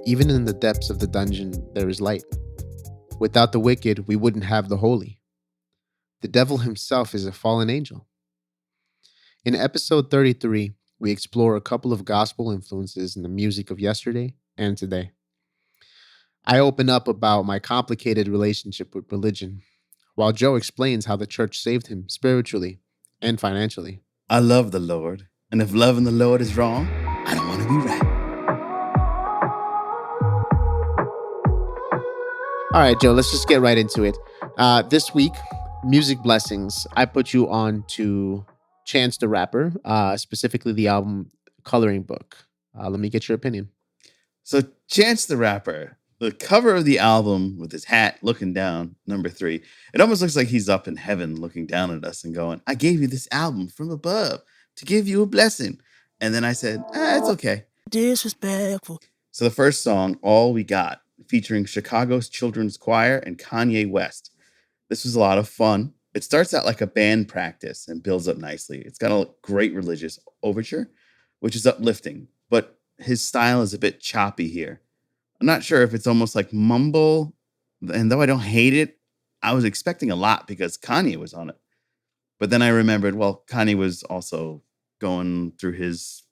Even in the depths of the dungeon, there is light. Without the wicked, we wouldn't have the holy. The devil himself is a fallen angel. In episode 33, we explore a couple of gospel influences in the music of yesterday and today. I open up about my complicated relationship with religion, while Joe explains how the church saved him spiritually and financially. I love the Lord, and if loving the Lord is wrong, I don't want to be right. All right, Joe, let's just get right into it. This week, music blessings. I put you on to Chance the Rapper, specifically the album Coloring Book. Let me get your opinion. So Chance the Rapper, the cover of the album with his hat looking down, number 3, it almost looks like he's up in heaven looking down at us and going, I gave you this album from above to give you a blessing. And then I said, it's okay. Disrespectful. So the first song, All We Got, featuring Chicago's Children's Choir and Kanye West. This was a lot of fun. It starts out like a band practice and builds up nicely. It's got a great religious overture, which is uplifting, but his style is a bit choppy here. I'm not sure if it's almost like mumble, and though I don't hate it, I was expecting a lot because Kanye was on it. But then I remembered, well, Kanye was also going through his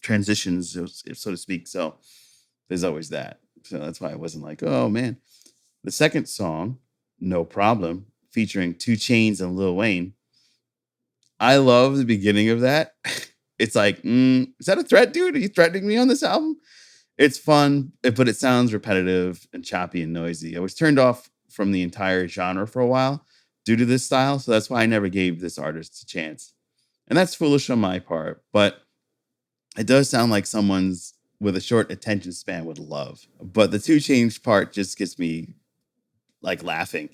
transitions, so to speak, so there's always that. So that's why I wasn't like, oh, man. The second song, No Problem, featuring 2 Chainz and Lil Wayne. I love the beginning of that. It's like, is that a threat, dude? Are you threatening me on this album? It's fun, but it sounds repetitive and choppy and noisy. I was turned off from the entire genre for a while due to this style, so that's why I never gave this artist a chance. And that's foolish on my part, but it does sound like someone's with a short attention span would love. But the 2 Chainz part just gets me like laughing.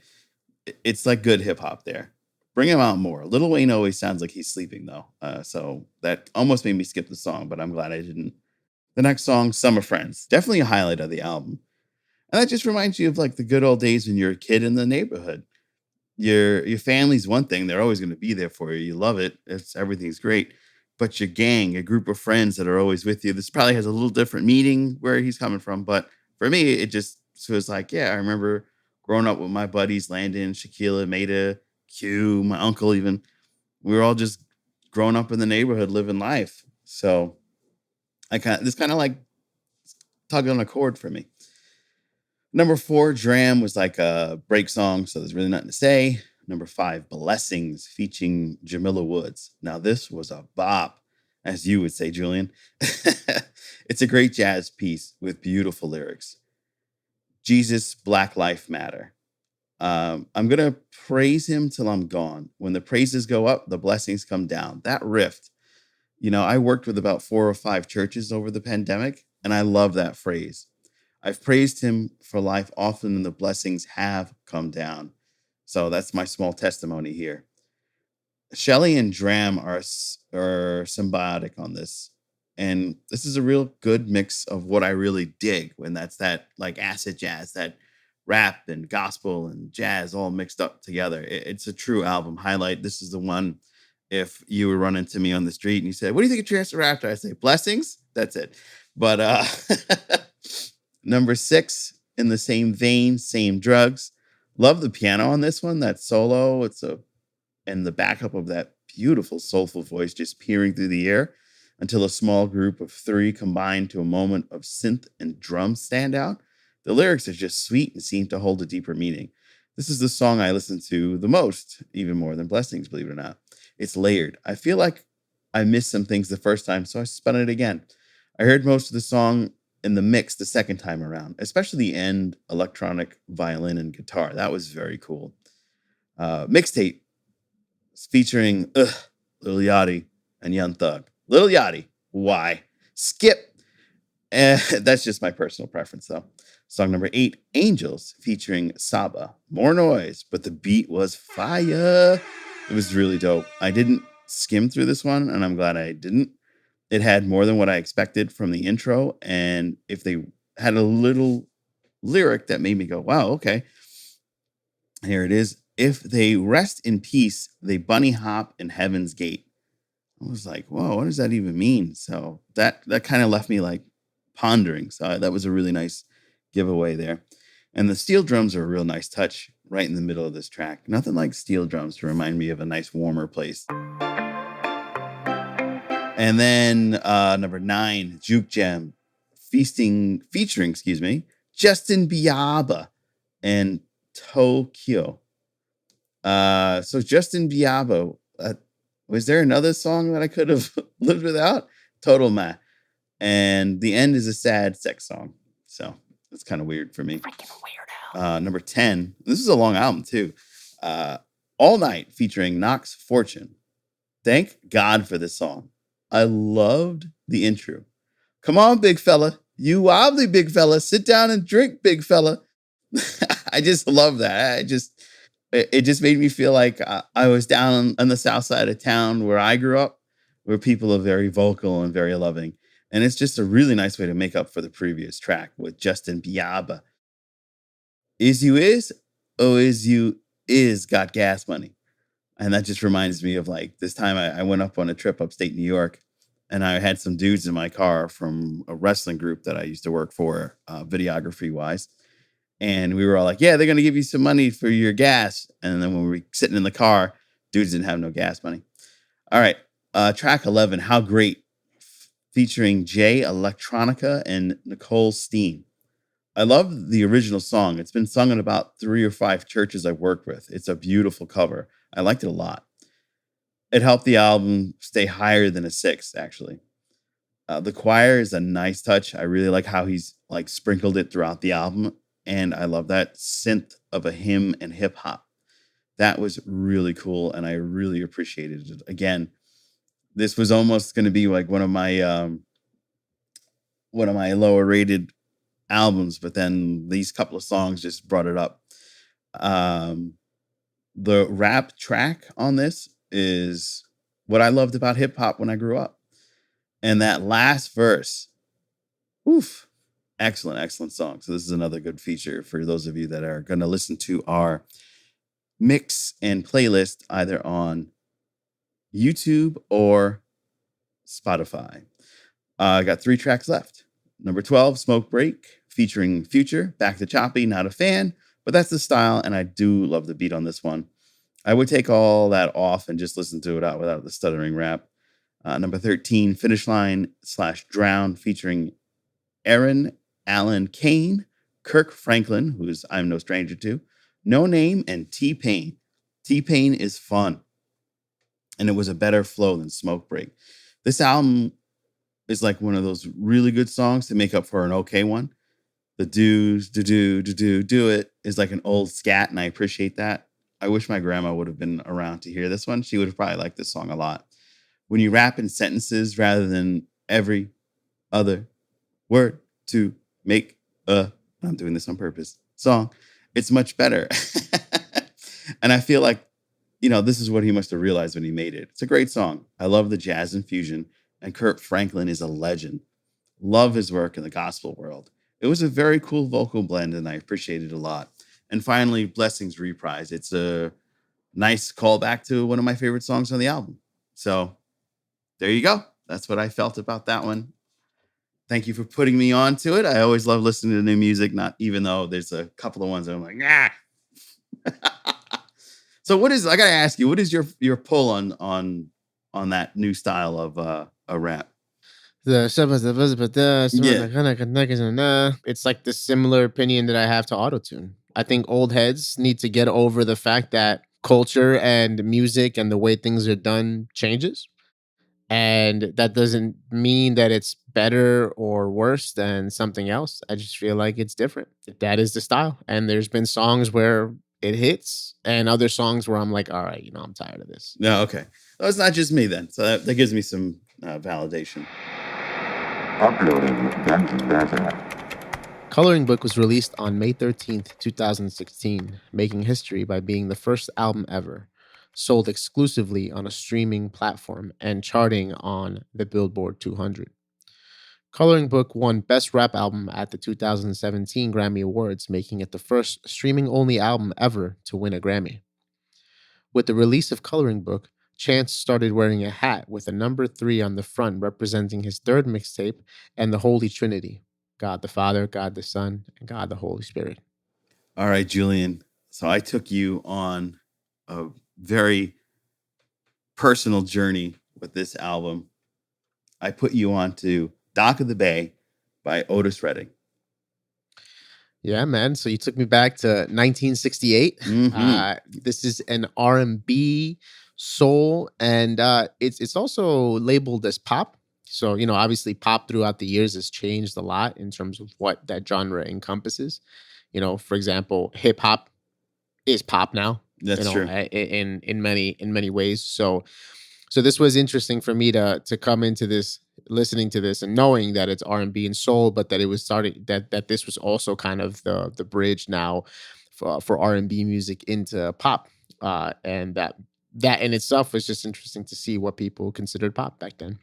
It's like good hip hop there. Bring him out more. Lil Wayne always sounds like he's sleeping though. So that almost made me skip the song, but I'm glad I didn't. The next song, Summer Friends, definitely a highlight of the album. And that just reminds you of like the good old days when you're a kid in the neighborhood. Your family's one thing. They're always going to be there for you. You love it. Everything's great. But your gang, a group of friends that are always with you, this probably has a little different meaning where he's coming from. But for me, it just feels like, yeah, I remember growing up with my buddies, Landon, Shaquilla, Maida, Q, my uncle even. We were all just growing up in the neighborhood, living life. So this kind of like tugged on a chord for me. Number 4, Dram was like a break song, so there's really nothing to say. Number 5, Blessings, featuring Jamila Woods. Now, this was a bop, as you would say, Julian. It's a great jazz piece with beautiful lyrics. Jesus, Black Life Matter. I'm going to praise him till I'm gone. When the praises go up, the blessings come down. That riff. I worked with about 4 or 5 churches over the pandemic, and I love that phrase. I've praised him for life often, and the blessings have come down. So that's my small testimony here. Shelley and Dram are symbiotic on this. And this is a real good mix of what I really dig when that's that like acid jazz, that rap and gospel and jazz all mixed up together. It's a true album highlight. This is the one, if you were running to me on the street and you said, what do you think of Chance the Rapper? I say, blessings. That's it. But number 6, in the same vein, Same Drugs. Love the piano on this one. That solo, and the backup of that beautiful soulful voice just peering through the air until a small group of 3 combine to a moment of synth and drums stand out. The lyrics are just sweet and seem to hold a deeper meaning. This is the song I listen to the most, even more than Blessings, believe it or not. It's layered. I feel like I missed some things the first time, so I spun it again. I heard most of the song in the mix the second time around, especially the end electronic violin and guitar. That was very cool. Mixtape featuring Lil Yachty and Young Thug. Lil Yachty, why? Skip. That's just my personal preference, though. Song number 8, Angels, featuring Saba. More noise, but the beat was fire. It was really dope. I didn't skim through this one, and I'm glad I didn't. It had more than what I expected from the intro, and if they had a little lyric that made me go, wow, okay. Here it is. If they rest in peace, they bunny hop in heaven's gate. I was like, whoa, what does that even mean? So that kind of left me like pondering. So that was a really nice giveaway there. And the steel drums are a real nice touch right in the middle of this track. Nothing like steel drums to remind me of a nice warmer place. And then number 9, Juke Jam, featuring, Justin Biaba and Tokyo. So Justin Biaba, was there another song that I could have lived without? Total Ma. And the end is a sad sex song. So that's kind of weird for me. Freaking weirdo. Number 10. This is a long album too. All Night featuring Knox Fortune. Thank God for this song. I loved the intro. Come on, big fella. You wobbly big fella. Sit down and drink, big fella. I just love that. It just made me feel like I was down on the south side of town where I grew up, where people are very vocal and very loving. And it's just a really nice way to make up for the previous track with Justin Biaba. Is you is, or is you is got gas money? And that just reminds me of like this time I went up on a trip upstate New York, and I had some dudes in my car from a wrestling group that I used to work for, videography wise. And we were all like, yeah, they're going to give you some money for your gas. And then when we were sitting in the car, dudes didn't have no gas money. All right. Track 11, How Great, featuring Jay Electronica and Nicole Steen. I love the original song. It's been sung in about 3 or 5 churches I've worked with. It's a beautiful cover. I liked it a lot. It helped the album stay higher than a 6, actually. The choir is a nice touch. I really like how he's like sprinkled it throughout the album. And I love that synth of a hymn and hip hop. That was really cool. And I really appreciated it. Again, this was almost going to be like one of my lower rated albums, but then these couple of songs just brought it up. The rap track on this is what I loved about hip hop when I grew up. And that last verse, oof, excellent song. So this is another good feature for those of you that are going to listen to our mix and playlist either on YouTube or Spotify. I got 3 tracks left. Number 12, Smoke Break, featuring Future, Back to Choppy. Not a fan, but that's the style, and I do love the beat on this one. I would take all that off and just listen to it out without the stuttering rap. Number 13, Finish Line / Drown, featuring Aaron Allen Kane, Kirk Franklin, who's I'm no stranger to, No Name, and T-Pain. T-Pain is fun, and it was a better flow than Smoke Break. This album is like one of those really good songs to make up for an okay one. The do it is like an old scat, and I appreciate that. I wish my grandma would have been around to hear this one. She would have probably liked this song a lot. When you rap in sentences rather than every other word to make I'm doing this on purpose, song, it's much better. And I feel like, this is what he must have realized when he made it. It's a great song. I love the jazz infusion, and Kurt Franklin is a legend. Love his work in the gospel world. It was a very cool vocal blend, and I appreciate it a lot. And finally, Blessings Reprise. It's a nice callback to one of my favorite songs on the album. So there you go. That's what I felt about that one. Thank you for putting me on to it. I always love listening to new music, not even though there's a couple of ones that I'm like, nah. So I gotta ask you, what is your pull on that new style of a rap? Yeah. Yeah. It's like the similar opinion that I have to autotune. I think old heads need to get over the fact that culture and music and the way things are done changes. And that doesn't mean that it's better or worse than something else. I just feel like it's different. That is the style. And there's been songs where it hits and other songs where I'm like, all right, I'm tired of this. No, okay. Well, it's not just me then. So that gives me some validation. Uploading Dungeon Data. Coloring Book was released on May 13th, 2016, making history by being the first album ever sold exclusively on a streaming platform and charting on the Billboard 200. Coloring Book won Best Rap Album at the 2017 Grammy Awards, making it the first streaming only album ever to win a Grammy. With the release of Coloring Book, Chance started wearing a hat with a number 3 on the front representing his third mixtape and the Holy Trinity: God the Father, God the Son, and God the Holy Spirit. All right, Julian. So I took you on a very personal journey with this album. I put you on to Dock of the Bay by Otis Redding. Yeah, man. So you took me back to 1968. Mm-hmm. This is an R&B, soul, and it's also labeled as pop. So obviously, pop throughout the years has changed a lot in terms of what that genre encompasses. For example, hip hop is pop now. That's true. In many ways. So this was interesting for me to come into this, listening to this and knowing that it's R&B and soul, but that it was starting that this was also kind of the bridge now for R&B music into pop, and that in itself was just interesting to see what people considered pop back then.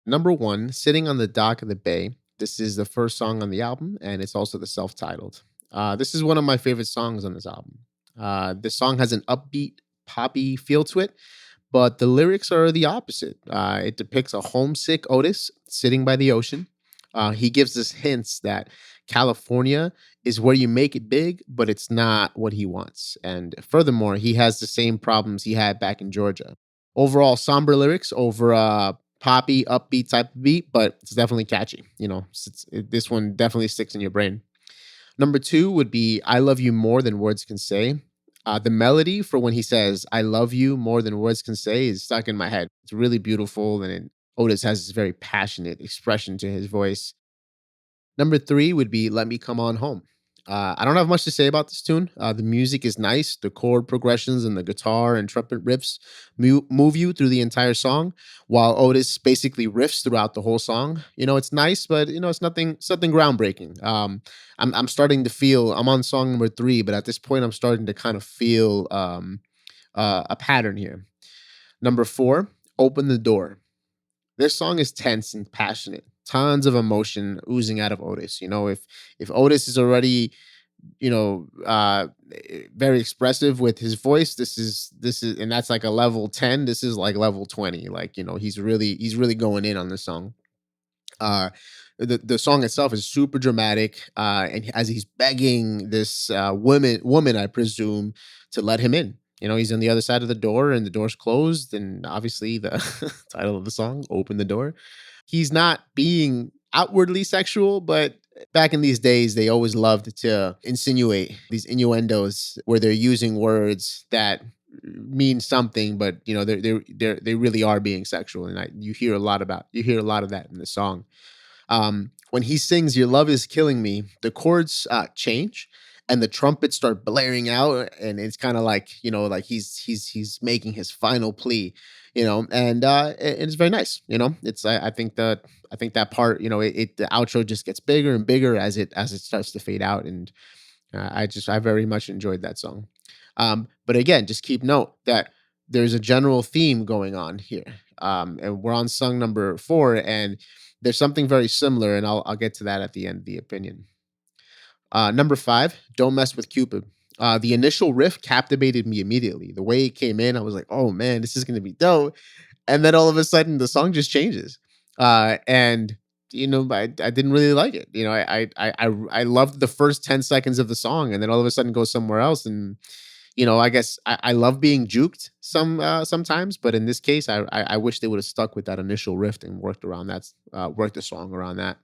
Number one, Sitting on the Dock of the Bay. This is the first song on the album, and it's also the self-titled. This is one of my favorite songs on this album. This song has an upbeat, poppy feel to it, but the lyrics are the opposite. It depicts a homesick Otis sitting by the ocean. He gives us hints that California is where you make it big, but it's not what he wants. And furthermore, he has the same problems he had back in Georgia. Overall, somber lyrics over a poppy, upbeat type of beat, but it's definitely catchy. This one definitely sticks in your brain. Number two would be I Love You More Than Words Can Say. The melody for when he says "I love you more than words can say" is stuck in my head. It's really beautiful, and Otis has this very passionate expression to his voice. Number three would be "Let Me Come On Home." I don't have much to say about this tune. The music is nice. The chord progressions and the guitar and trumpet riffs move you through the entire song, while Otis basically riffs throughout the whole song. It's nice, but it's nothing groundbreaking. I'm starting to feel I'm on song number three, but at this point, I'm starting to kind of feel a pattern here. Number four, "Open the Door." This song is tense and passionate. Tons of emotion oozing out of Otis. If Otis is already, very expressive with his voice, this is and that's like a level 10. This is like level 20. Like, he's really going in on this song. Uh, the song itself is super dramatic, and as he's begging this woman, I presume, to let him in. He's on the other side of the door, and the door's closed, and obviously the title of the song, "Open the Door." He's not being outwardly sexual, but back in these days, they always loved to insinuate these innuendos where they're using words that mean something, but they really are being sexual, and you hear a lot of that in the song. When he sings "Your Love Is Killing Me," the chords change and the trumpets start blaring out, and it's kind of like like he's making his final plea, and it's very nice. It's I think that part, the outro just gets bigger and bigger as it starts to fade out, and I very much enjoyed that song. But again, just keep note that there's a general theme going on here. And we're on song number four, and there's something very similar, and I'll get to that at the end of the opinion. Number five, "Don't Mess with Cupid." The initial riff captivated me immediately. The way it came in, I was like, "Oh man, this is gonna be dope." And then all of a sudden, the song just changes, and I didn't really like it. I loved the first 10 seconds of the song, and then all of a sudden goes somewhere else, and I guess I love being juked sometimes, but in this case, I wish they would have stuck with that initial riff and worked the song around that.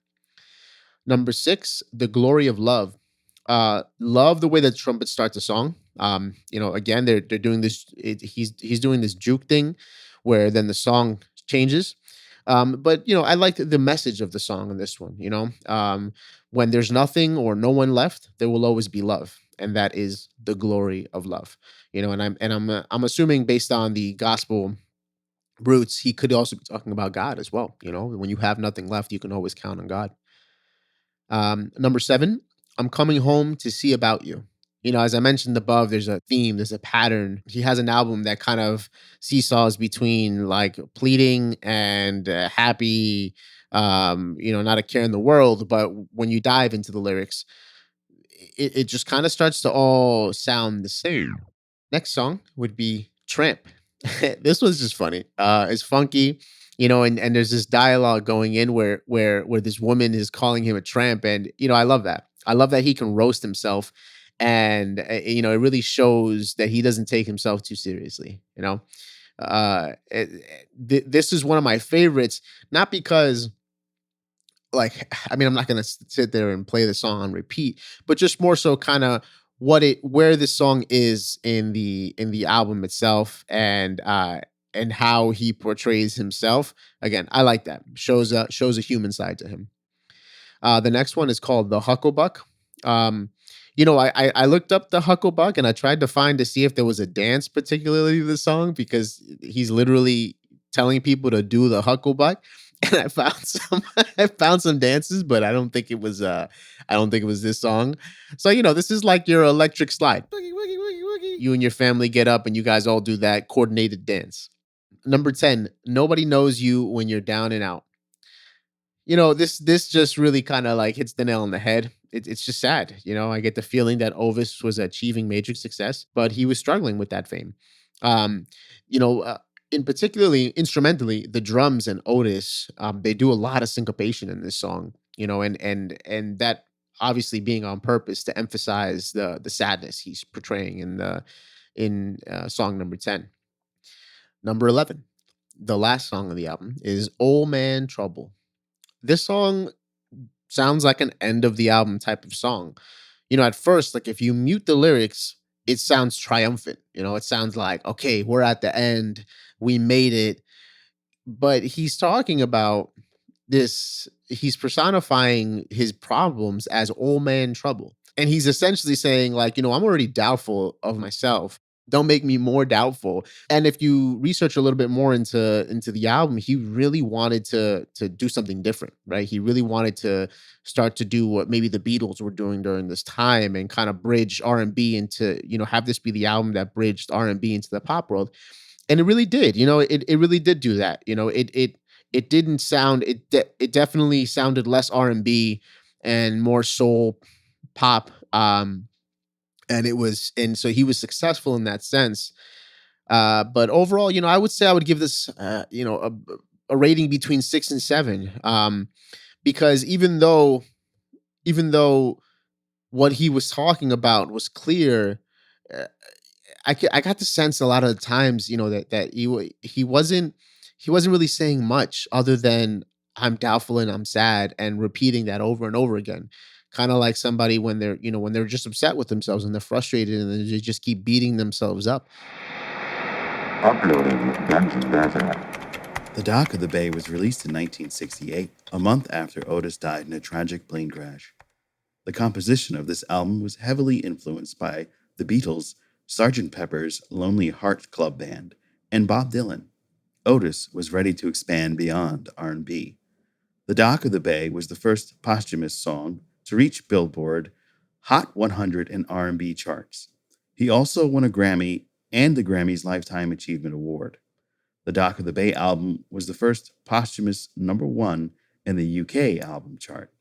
Number six, "The Glory of Love." Love the way that trumpet starts a song. Again, they're doing this. He's doing this juke thing, where then the song changes. But I like the message of the song in this one. When there's nothing or no one left, there will always be love, and that is the glory of love. I'm assuming, based on the gospel roots, he could also be talking about God as well. When you have nothing left, you can always count on God. Number seven, "I'm Coming Home to See About You." As I mentioned above, there's a theme, there's a pattern. He has an album that kind of seesaws between like pleading and happy, not a care in the world. But when you dive into the lyrics, it just kind of starts to all sound the same. Next song would be Tramp. This was just funny. It's funky, and there's this dialogue going in where this woman is calling him a tramp, and I love that. I love that he can roast himself, and it really shows that he doesn't take himself too seriously. This is one of my favorites, not because like I mean I'm not gonna sit there and play the song on repeat, but just more so kind of where this song is in the album itself, and how he portrays himself. Again, I like that. Shows a human side to him. The next one is called the Hucklebuck. Um, I looked up the Hucklebuck and I tried to find to see if there was a dance particularly to the song, because he's literally telling people to do the Hucklebuck. And I found some I found some dances, but I don't think it was this song. So this is like your electric slide. Woogie, woogie, woogie, woogie. You and your family get up and you guys all do that coordinated dance. Number 10, nobody knows you when you're down and out. This just really kind of like hits the nail on the head. It's just sad. I get the feeling that Ovis was achieving major success, but he was struggling with that fame. Um, you know, uh, in particularly instrumentally, the drums and Otis, they do a lot of syncopation in this song. And that obviously being on purpose to emphasize the sadness he's portraying in song number 10. Number 11, the last song of the album is "Old Man Trouble." This song sounds like an end of the album type of song. At first, like if you mute the lyrics, it sounds triumphant. It sounds like, okay, we're at the end, we made it. But he's talking about he's personifying his problems as old man trouble. And he's essentially saying, like, I'm already doubtful of myself. Don't make me more doubtful. And if you research a little bit more into the album, he really wanted to do something different, right? He really wanted to start to do what maybe the Beatles were doing during this time, and kind of bridge R&B into, have this be the album that bridged R&B into the pop world. And it really did. It really did do that. It didn't sound it definitely sounded less R&B and more soul pop. And so he was successful in that sense. But overall, I would say I would give this a rating between 6 and 7. Because even though what he was talking about was clear, uh, I got the sense a lot of the times, that he wasn't really saying much other than "I'm doubtful and I'm sad," and repeating that over and over again. Kind of like somebody when they're just upset with themselves and they're frustrated and they just keep beating themselves up. Uploading Dungeon Data. The Dock of the Bay was released in 1968, a month after Otis died in a tragic plane crash. The composition of this album was heavily influenced by the Beatles, Sgt. Pepper's Lonely Heart Club Band, and Bob Dylan. Otis was ready to expand beyond R&B. The Dock of the Bay was the first posthumous song to reach Billboard Hot 100 and R&B charts. He also won a Grammy and the Grammy's Lifetime Achievement Award. The Dock of the Bay album was the first posthumous number 1 in the UK album chart.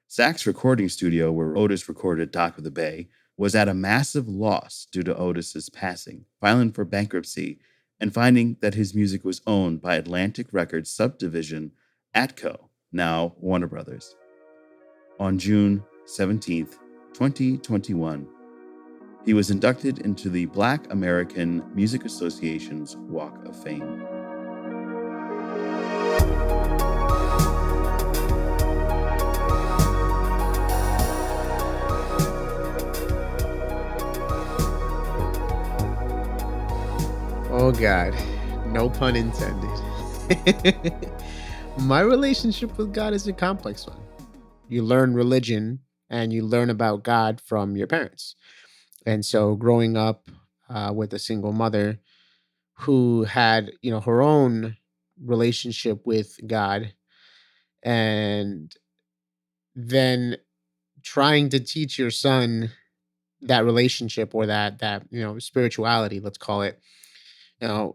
Stax Recording Studio, where Otis recorded Dock of the Bay, was at a massive loss due to Otis's passing, filing for bankruptcy and finding that his music was owned by Atlantic Records subdivision Atco, now Warner Brothers. On June 17, 2021, he was inducted into the Black American Music Association's Walk of Fame. Oh God, no pun intended. My relationship with God is a complex one. You learn religion and you learn about God from your parents. And so growing up with a single mother who had, her own relationship with God, and then trying to teach your son that relationship, or that spirituality, let's call it, you know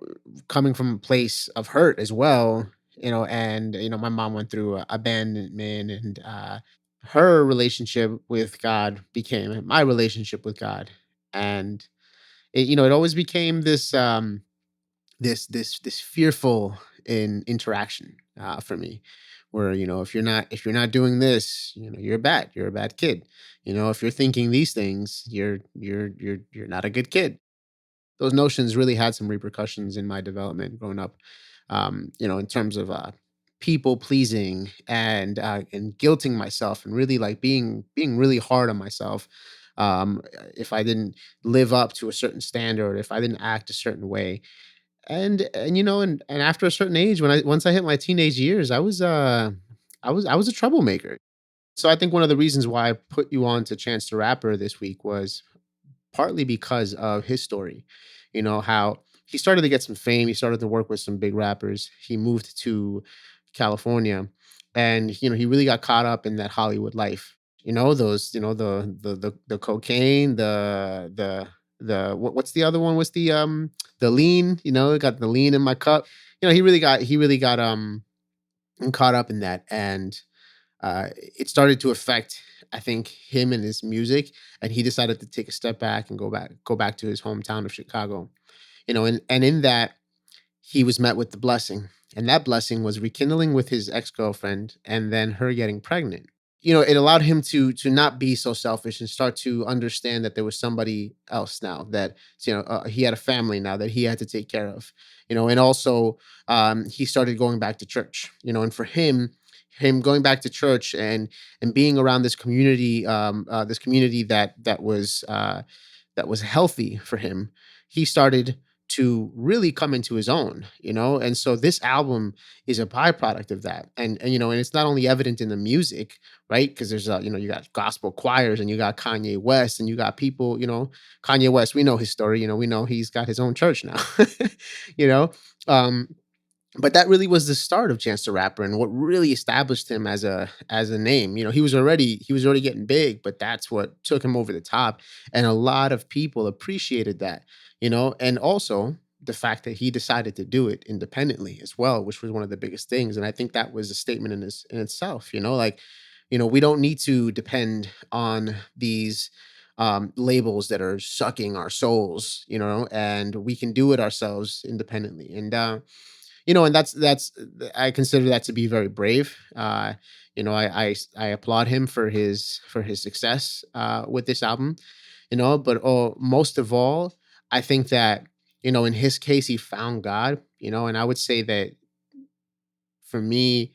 coming from a place of hurt as well, and my mom went through abandonment, and her relationship with God became my relationship with God. And it always became this fearful in interaction for me, where if you're not doing this, you're a bad kid. If you're thinking these things, you're not a good kid. Those notions really had some repercussions in my development growing up, in terms of people pleasing and guilting myself, and really like being really hard on myself. If I didn't live up to a certain standard, if I didn't act a certain way, and after a certain age, once I hit my teenage years, I was a troublemaker. So I think one of the reasons why I put you on to Chance the Rapper this week was partly because of his story. How he started to get some fame, he started to work with some big rappers. He moved to California, and he really got caught up in that Hollywood life. Those, the cocaine, what's the other one? What's the lean? Got the lean in my cup. He really got caught up in that, and it started to affect, I think, him and his music, and he decided to take a step back and go back to his hometown of Chicago. And in that, he was met with the blessing, and that blessing was rekindling with his ex-girlfriend and then her getting pregnant. It allowed him to not be so selfish and start to understand that there was somebody else now, that he had a family now that he had to take care of. And also, he started going back to church. And for him going back to church and being around this community that was healthy for him, he started to really come into his own. And so this album is a byproduct of that. And it's not only evident in the music, right? Because there's you got gospel choirs, and you got Kanye West, and you got people, Kanye West, we know his story. We know he's got his own church now. you know um but that really was the start of Chance the Rapper, and what really established him as a name. He was already getting big, but that's what took him over the top, and a lot of people appreciated that. And also the fact that he decided to do it independently as well, which was one of the biggest things. And I think that was a statement in itself. Like, we don't need to depend on these labels that are sucking our souls, and we can do it ourselves independently. And I consider that to be very brave. I applaud him for his success with this album. But most of all, I think that in his case he found God. And I would say that for me,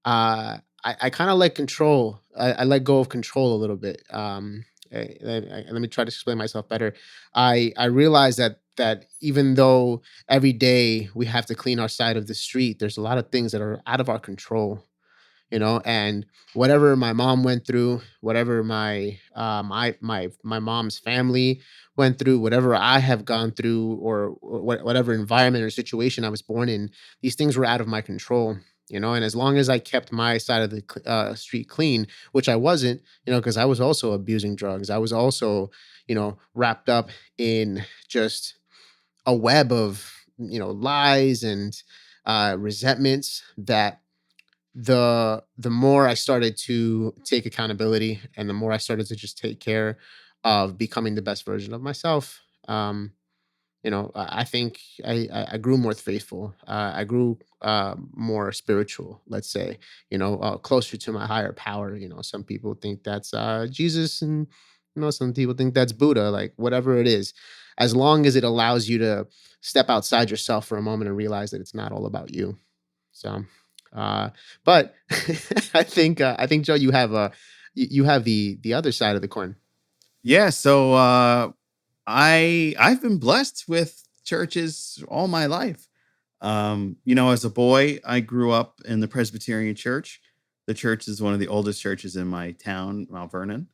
I kind of let control. I let go of control a little bit. Let me try to explain myself better. I realize that even though every day we have to clean our side of the street, there's a lot of things that are out of our control. And whatever my mom went through, whatever my mom's family went through, whatever I have gone through, or whatever environment or situation I was born in, these things were out of my control. And as long as I kept my side of the street clean, which I wasn't, because I was also abusing drugs, I was also wrapped up in just a web of lies and resentments, that the more I started to take accountability, and the more I started to just take care of becoming the best version of myself, I think I grew more faithful. I grew more spiritual, let's say, closer to my higher power. Some people think that's Jesus, and some people think that's Buddha, like whatever it is, as long as it allows you to step outside yourself for a moment and realize that it's not all about you. So, uh, but I think Joe, you have the other side of the coin. Yeah, so I've been blessed with churches all my life. As a boy, I grew up in the Presbyterian church. The church is one of the oldest churches in my town, Mount Vernon,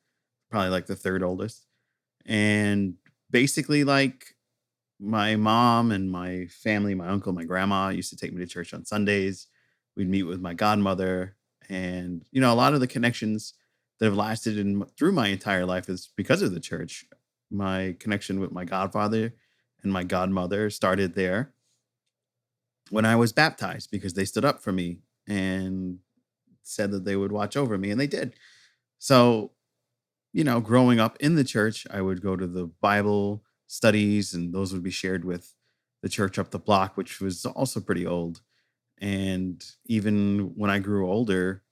probably like the third oldest. And basically, like, my mom and my family, my uncle, my grandma used to take me to church on Sundays. We'd meet with my godmother, and a lot of the connections that have lasted through my entire life is because of the church. My connection with my godfather and my godmother started there, when I was baptized because they stood up for me and said that they would watch over me, and they did. So, growing up in the church, I would go to the Bible studies, and those would be shared with the church up the block, which was also pretty old. And even when I grew older,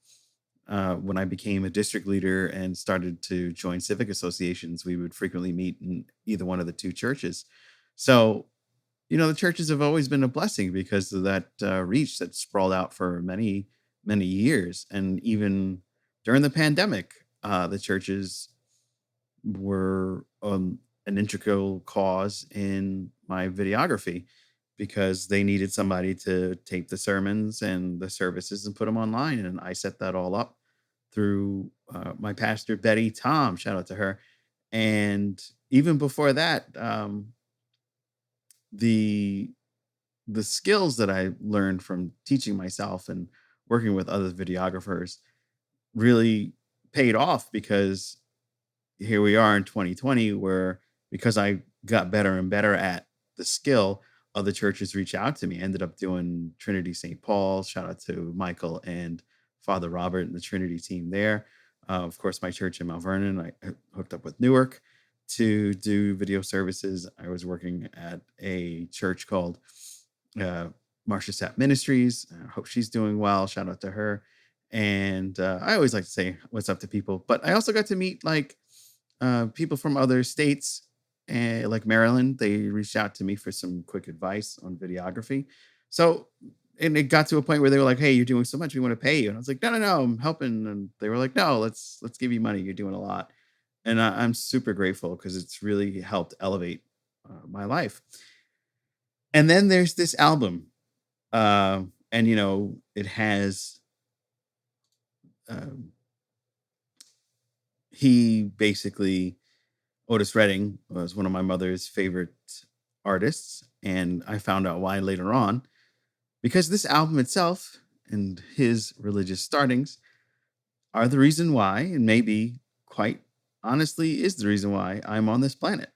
when I became a district leader and started to join civic associations, we would frequently meet in either one of the two churches. So, the churches have always been a blessing because of that reach that sprawled out for many, many years. And even during the pandemic, the churches were an integral cause in my videography because they needed somebody to tape the sermons and the services and put them online. And I set that all up through my pastor, Betty Tom, shout out to her. And even before that, the the skills that I learned from teaching myself and working with other videographers really paid off because here we are in 2020 where because I got better and better at the skill, other churches reach out to me. I ended up doing Trinity St. Paul. Shout out to Michael and Father Robert and the Trinity team there. Of course, my church in Mount Vernon, I hooked up with Newark to do video services. I was working at a church called uh, Marcia Sapp Ministries. I hope she's doing well. Shout out to her. And I always like to say what's up to people, but I also got to meet like people from other states, like Maryland. They reached out to me for some quick advice on videography. So, and it got to a point where they were like, "Hey, you're doing so much, we want to pay you." And I was like, "No, no, no, I'm helping." And they were like, "No, let's give you money. You're doing a lot." And I'm super grateful because it's really helped elevate my life. And then there's this album, and it has um, he basically Otis Redding was one of my mother's favorite artists, and I found out why later on because this album itself and his religious startings are the reason why, and maybe quite honestly is the reason why I'm on this planet.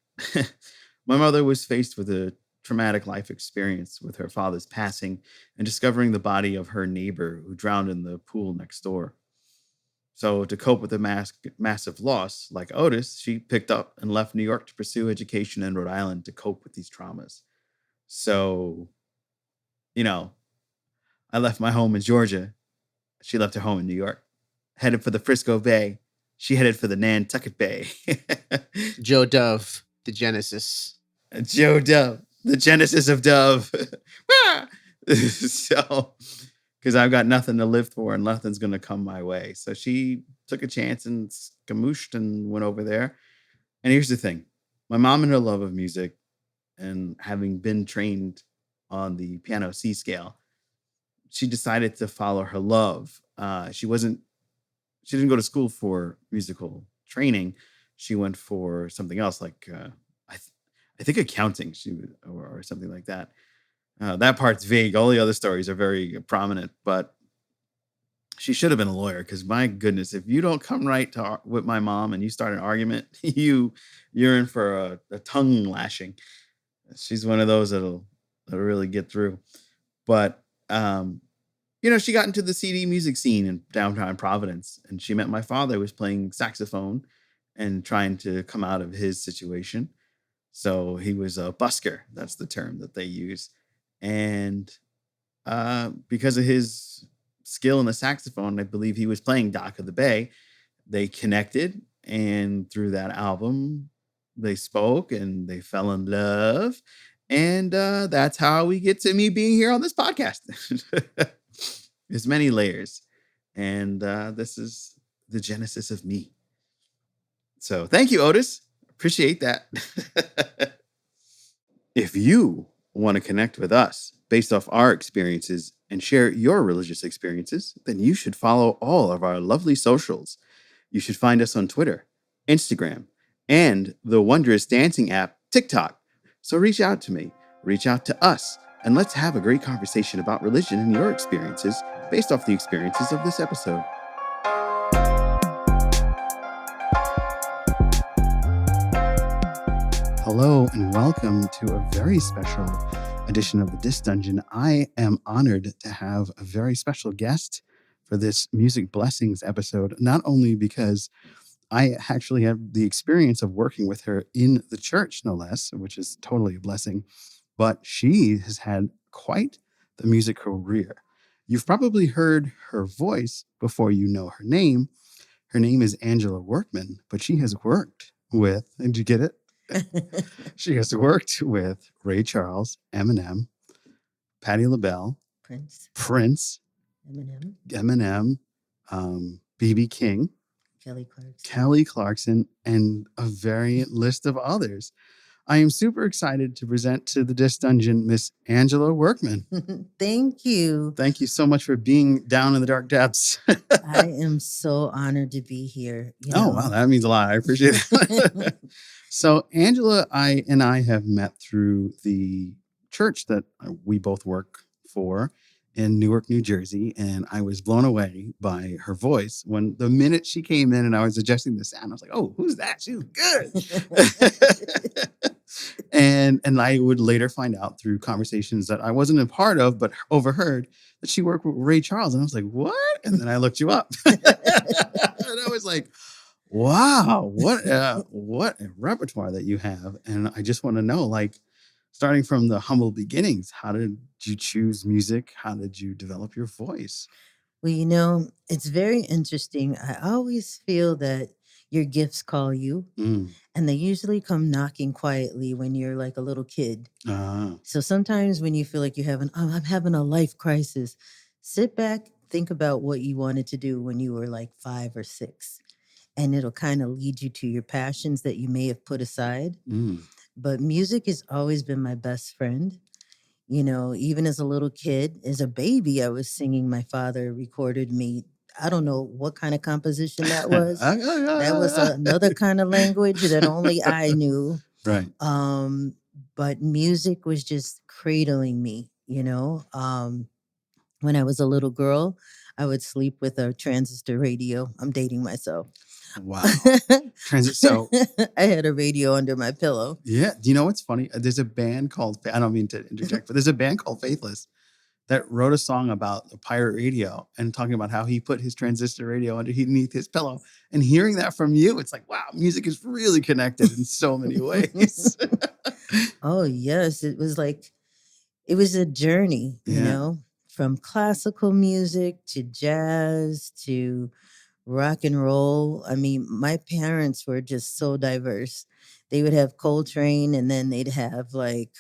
My mother was faced with a traumatic life experience with her father's passing and discovering the body of her neighbor who drowned in the pool next door. So, to cope with the massive loss, like Otis, she picked up and left New York to pursue education in Rhode Island to cope with these traumas. So, you know, I left my home in Georgia. She left her home in New York, headed for the Frisco Bay. She headed for the Nantucket Bay. Joe Dove, the Genesis. Joe Dove, the genesis of Dove. So, because I've got nothing to live for and nothing's going to come my way. So she took a chance and skamooshed and went over there. And here's the thing my mom and her love of music and having been trained on the piano C scale, she decided to follow her love. She didn't go to school for musical training. She went for something else, like I think accounting. Or something like that. That part's vague. All the other stories are very prominent, but she should have been a lawyer because my goodness, if you don't come right with my mom and you start an argument, you're in for a tongue lashing. She's one of those that'll really get through. But she got into the CD music scene in downtown Providence, and she met my father, who was playing saxophone and trying to come out of his situation. So he was a busker. That's the term that they use. And because of his skill in the saxophone, I believe he was playing Dock of the Bay. They connected, and through that album, they spoke and they fell in love. And that's how we get to me being here on this podcast. There's many layers. And this is the genesis of me. So thank you, Otis. Appreciate that. If you want to connect with us based off our experiences and share your religious experiences, then you should follow all of our lovely socials. You should find us on Twitter, Instagram, and the wondrous dancing app, TikTok. So reach out to me, reach out to us, and let's have a great conversation about religion and your experiences based off the experiences of this episode. Hello and welcome to a very special edition of the Disc Dungeon. I am honored to have a very special guest for this Music Blessings episode, not only because I actually have the experience of working with her in the church, no less, which is totally a blessing, but she has had quite the music career. You've probably heard her voice before you know her name. Her name is Angela Workman, but she has worked with, and did you get it? She has worked with Ray Charles, Eminem, Patti LaBelle, Prince, Eminem, B.B. King, Kelly Clarkson, and a variant list of others. I am super excited to present to the Disc Dungeon Miss Angela Workman. Thank you. Thank you so much for being down in the dark depths. I am so honored to be here. Oh, wow. That means a lot. I appreciate it. So Angela, I have met through the church that we both work for in Newark, New Jersey. And I was blown away by her voice when the minute she came in and I was adjusting the sound, I was like, oh, who's that? She's good. And I would later find out through conversations that I wasn't a part of, but overheard that she worked with Ray Charles. And I was like, what? And then I looked you up. And I was like, wow, what a repertoire that you have. And I just want to know, like, starting from the humble beginnings, how did you choose music? How did you develop your voice? Well, it's very interesting. I always feel that your gifts call you, and they usually come knocking quietly when you're like a little kid. So sometimes when you feel like I'm having a life crisis, sit back, think about what you wanted to do when you were like 5 or 6. And it'll kind of lead you to your passions that you may have put aside. But music has always been my best friend. Even as a little kid, as a baby, I was singing. My father recorded me. I don't know what kind of composition that was. That was another kind of language that only I knew. Right. But music was just cradling me, When I was a little girl, I would sleep with a transistor radio. I'm dating myself. Wow. So I had a radio under my pillow. Yeah. Do you know what's funny? There's a band called, I don't mean to interject, but there's a band called Faithless that wrote a song about the pirate radio and talking about how he put his transistor radio underneath his pillow. And hearing that from you, it's like, wow, music is really connected in so many ways. Oh, yes. It was a journey, from classical music to jazz to rock and roll. I mean, my parents were just so diverse. They would have Coltrane and then they'd have like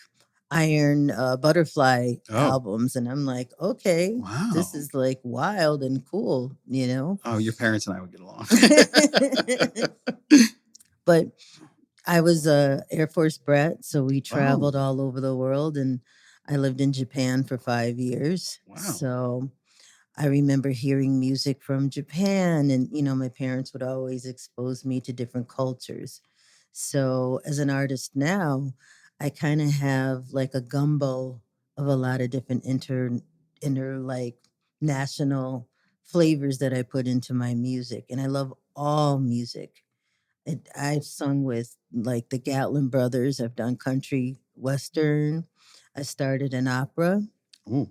Iron Butterfly albums. And I'm like, okay, wow, this is like wild and cool, Oh, your parents and I would get along. But I was a Air Force brat, so we traveled all over the world, and I lived in Japan for 5 years. Wow. So I remember hearing music from Japan, and my parents would always expose me to different cultures. So as an artist now, I kind of have like a gumbo of a lot of different inter like national flavors that I put into my music, and I love all music. I've sung with like the Gatlin brothers. I've done country, western. I started an opera. Ooh.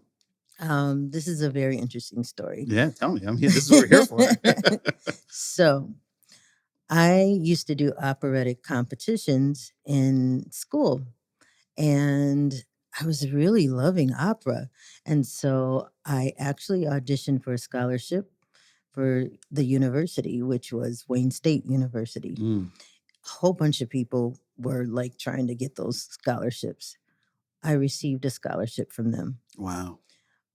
This is a very interesting story. Yeah, tell me. I'm here. This is what we're here for. So I used to do operatic competitions in school, and I was really loving opera. And so I actually auditioned for a scholarship for the university, which was Wayne State University. A whole bunch of people were like trying to get those scholarships. I received a scholarship from them. Wow.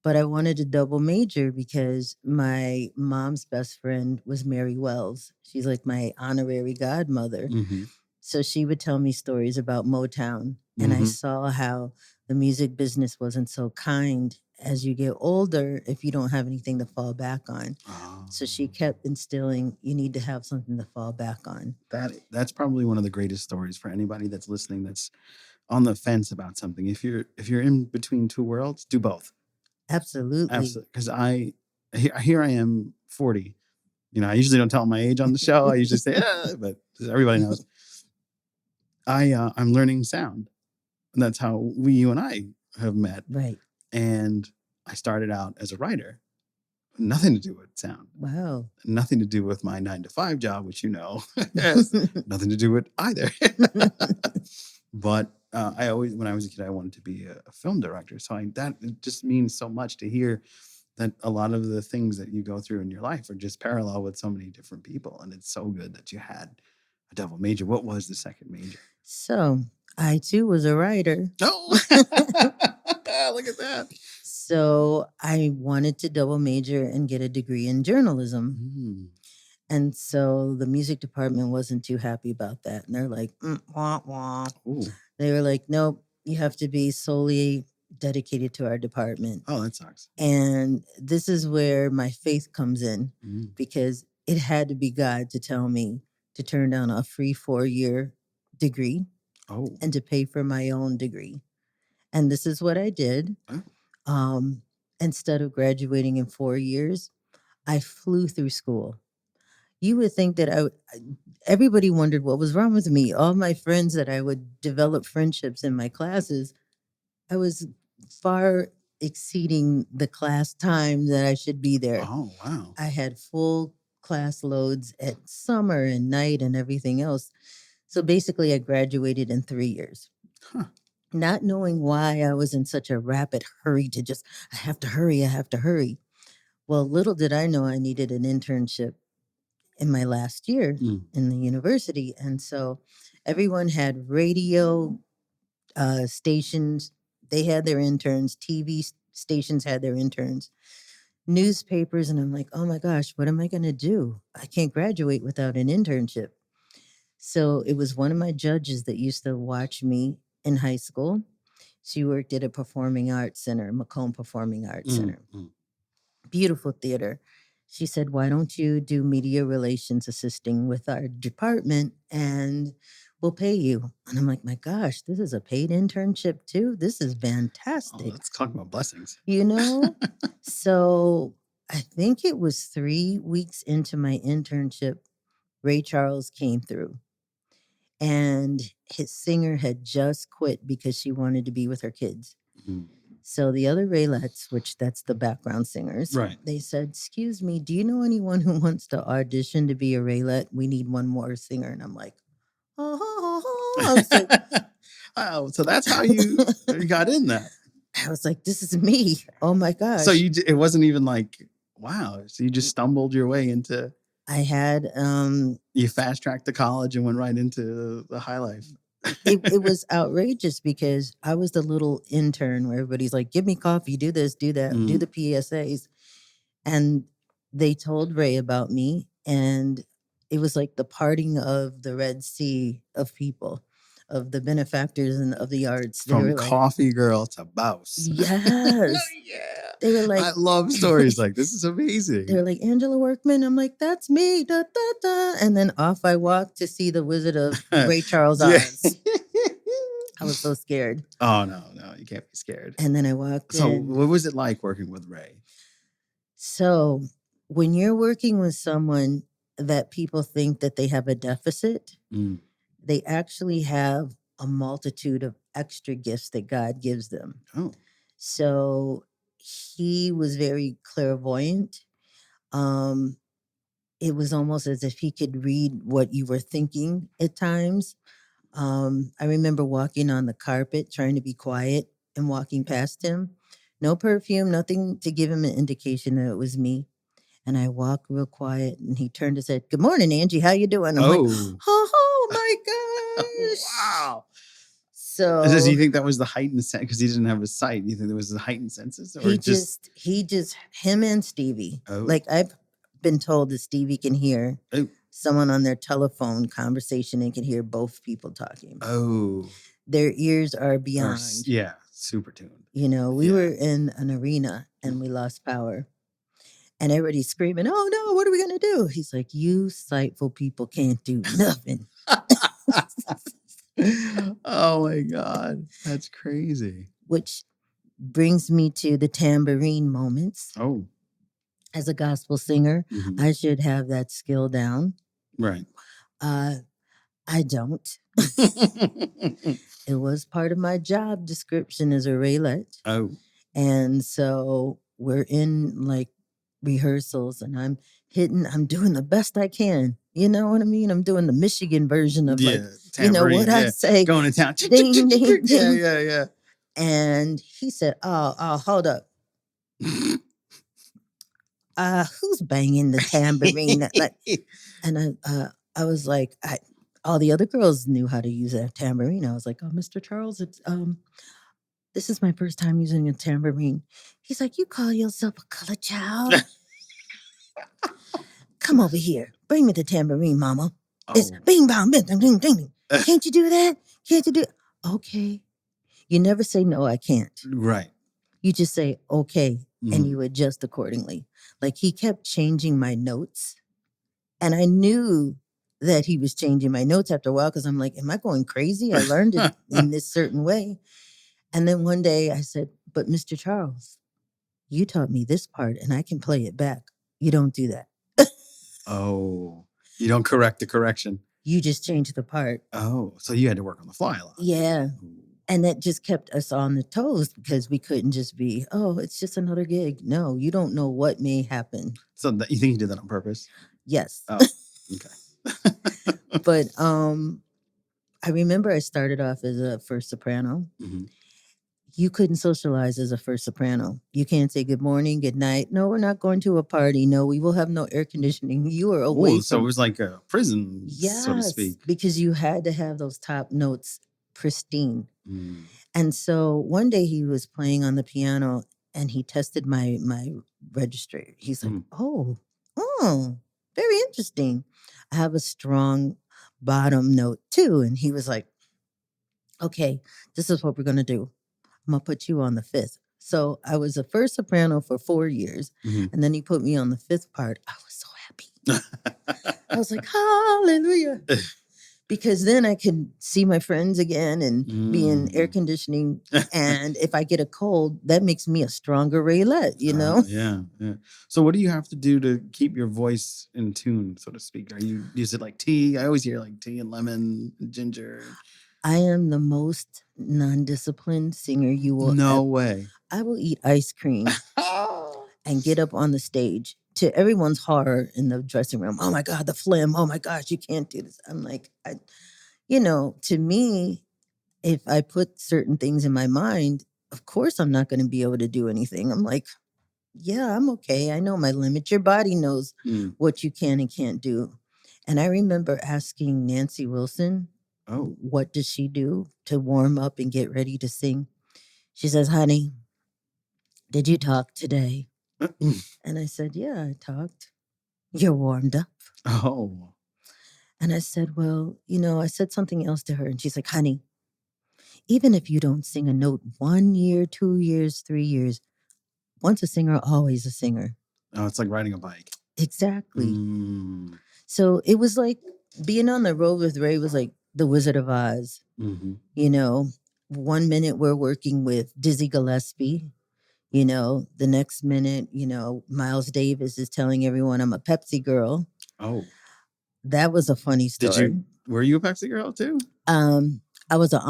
But I wanted to double major because my mom's best friend was Mary Wells. She's like my honorary godmother. Mm-hmm. So she would tell me stories about Motown. And I saw how the music business wasn't so kind as you get older if you don't have anything to fall back on. Oh. So she kept instilling, you need to have something to fall back on. That's probably one of the greatest stories for anybody that's listening that's on the fence about something. If you're in between two worlds, do both. Absolutely. Because here I am 40. I usually don't tell my age on the show. I usually say, but everybody knows. I'm learning sound. And that's how you and I have met. Right. And I started out as a writer. Nothing to do with sound. Wow. Nothing to do with my 9-to-5 job, which has nothing to do with either. But I always, when I was a kid, I wanted to be a film director. So that it just means so much to hear that a lot of the things that you go through in your life are just parallel with so many different people. And it's so good that you had a double major. What was the second major? So I too was a writer. Oh, look at that. So I wanted to double major and get a degree in journalism. And so the music department wasn't too happy about that. And they're like, wah, wah. Ooh. They were like, nope, you have to be solely dedicated to our department. Oh, that sucks. And this is where my faith comes in, because it had to be God to tell me to turn down a free 4-year degree and to pay for my own degree. And this is what I did. Instead of graduating in 4 years, I flew through school. You would think that everybody wondered what was wrong with me. All my friends that I would develop friendships in my classes, I was far exceeding the class time that I should be there. Oh, wow. I had full class loads at summer and night and everything else. So basically, I graduated in 3 years. Not knowing why I was in such a rapid hurry to just, I have to hurry. Well, little did I know I needed an internship in my last year in the university. And so everyone had radio stations. They had their interns. TV stations had their interns. Newspapers. And I'm like, oh my gosh, what am I going to do? I can't graduate without an internship. So it was one of my judges that used to watch me in high school. She worked at a performing arts center, Macomb Performing Arts Center. Beautiful theater. She said, why don't you do media relations assisting with our department and we'll pay you? And I'm like, my gosh, this is a paid internship too? This is fantastic. Oh, let's talk about blessings. You know? So I think it was 3 weeks into my internship, Ray Charles came through. And his singer had just quit because she wanted to be with her kids. So the other Raelettes, which that's the background singers, they said, excuse me, do you know anyone who wants to audition to be a Raelette? We need one more singer. And I'm like, I was like, oh, so that's how you got in that. I was like, this is me. Oh my gosh. So it wasn't even like, wow. So you just stumbled your way into. I had you fast tracked to college and went right into the high life. it was outrageous because I was the little intern where everybody's like, give me coffee, do this, do that, do the PSAs. And they told Ray about me. And it was like the parting of the Red Sea of people, of the benefactors and of the arts. They From coffee girl to boss. Yes. Yeah. They were like, I love stories like this. Is amazing. They were like, Angela Workman. I'm like, that's me. Da, da, da. And then off I walked to see the Wizard of Ray Charles Oz. I was so scared. Oh, no, you can't be scared. And then I walked in. So what was it like working with Ray? So when you're working with someone that people think that they have a deficit, they actually have a multitude of extra gifts that God gives them. Oh. So he was very clairvoyant. It was almost as if he could read what you were thinking at times. I remember walking on the carpet, trying to be quiet and walking past him. No perfume, nothing to give him an indication that it was me. And I walked real quiet and he turned and said, good morning, Angie. How you doing? I'm like, oh my gosh. Wow. So does he think that was the heightened sense? Because he didn't have a sight. Do you think there was the heightened senses? Or him and Stevie. Oh. Like I've been told that Stevie can hear someone on their telephone conversation and can hear both people talking. Oh. Their ears are beyond. Super tuned. You know, we were in an arena and we lost power. And everybody's screaming, oh no, what are we going to do? He's like, you sightful people can't do nothing. Oh my God. That's crazy. Which brings me to the tambourine moments. Oh. As a gospel singer, I should have that skill down. Right. I don't. It was part of my job description as a Raylette. Oh. And so we're in like rehearsals and I'm doing the best I can. You know what I mean? I'm doing the Michigan version of like, you know what I say? Going to town. Ding, ding, ding. Yeah. And he said, oh, hold up. Who's banging the tambourine? And I was like, all the other girls knew how to use that tambourine. I was like, oh, Mr. Charles, it's this is my first time using a tambourine. He's like, you call yourself a colored child? Come over here. Bring me the tambourine, mama. It's bing, bang, bing, ding, ding, ding. Can't you do that? Can't you do it? Okay. You never say, no, I can't. Right. You just say, okay, and you adjust accordingly. Like he kept changing my notes. And I knew that he was changing my notes after a while because I'm like, am I going crazy? I learned it in this certain way. And then one day I said, but Mr. Charles, you taught me this part and I can play it back. You don't do that. Oh, you don't correct the correction. You just change the part. Oh, so you had to work on the fly a lot. Yeah. And that just kept us on the toes because we couldn't just be, oh, it's just another gig. No, you don't know what may happen. So you think you did that on purpose? Yes. Oh, okay. But I remember I started off as a first soprano. Mm-hmm. You couldn't socialize as a first soprano. You can't say good morning, good night. No, we're not going to a party. No, we will have no air conditioning. You are away. So it was like a prison, so to speak. Because you had to have those top notes pristine. And so one day he was playing on the piano and he tested my register. He's like, oh, very interesting. I have a strong bottom note too. And he was like, okay, this is what we're going to do. I'm going to put you on the fifth. So I was a first soprano for 4 years. And then he put me on the fifth part. I was so happy. I was like, hallelujah. Because then I could see my friends again and be in air conditioning. And if I get a cold, that makes me a stronger Raylette, you know? Yeah. So what do you have to do to keep your voice in tune, so to speak? Is it like tea? I always hear like tea and lemon and ginger. I am the most non-disciplined singer you will No way. I will eat ice cream and get up on the stage to everyone's horror in the dressing room. Oh my God, the phlegm. Oh my gosh, you can't do this. I'm like, to me, if I put certain things in my mind, of course I'm not going to be able to do anything. I'm like, yeah, I'm okay. I know my limit. Your body knows what you can and can't do. And I remember asking Nancy Wilson, what does she do to warm up and get ready to sing? She says, honey, did you talk today? And I said, yeah, I talked. You're warmed up. Oh. And I said, well, I said something else to her. And she's like, honey, even if you don't sing a note 1 year, 2 years, 3 years, once a singer, always a singer. Oh, it's like riding a bike. Exactly. So it was like being on the road with Ray was like the Wizard of Oz. 1 minute we're working with Dizzy Gillespie. The next minute, Miles Davis is telling everyone I'm a Pepsi girl. Oh. That was a funny story. Were you a Pepsi girl too? I was a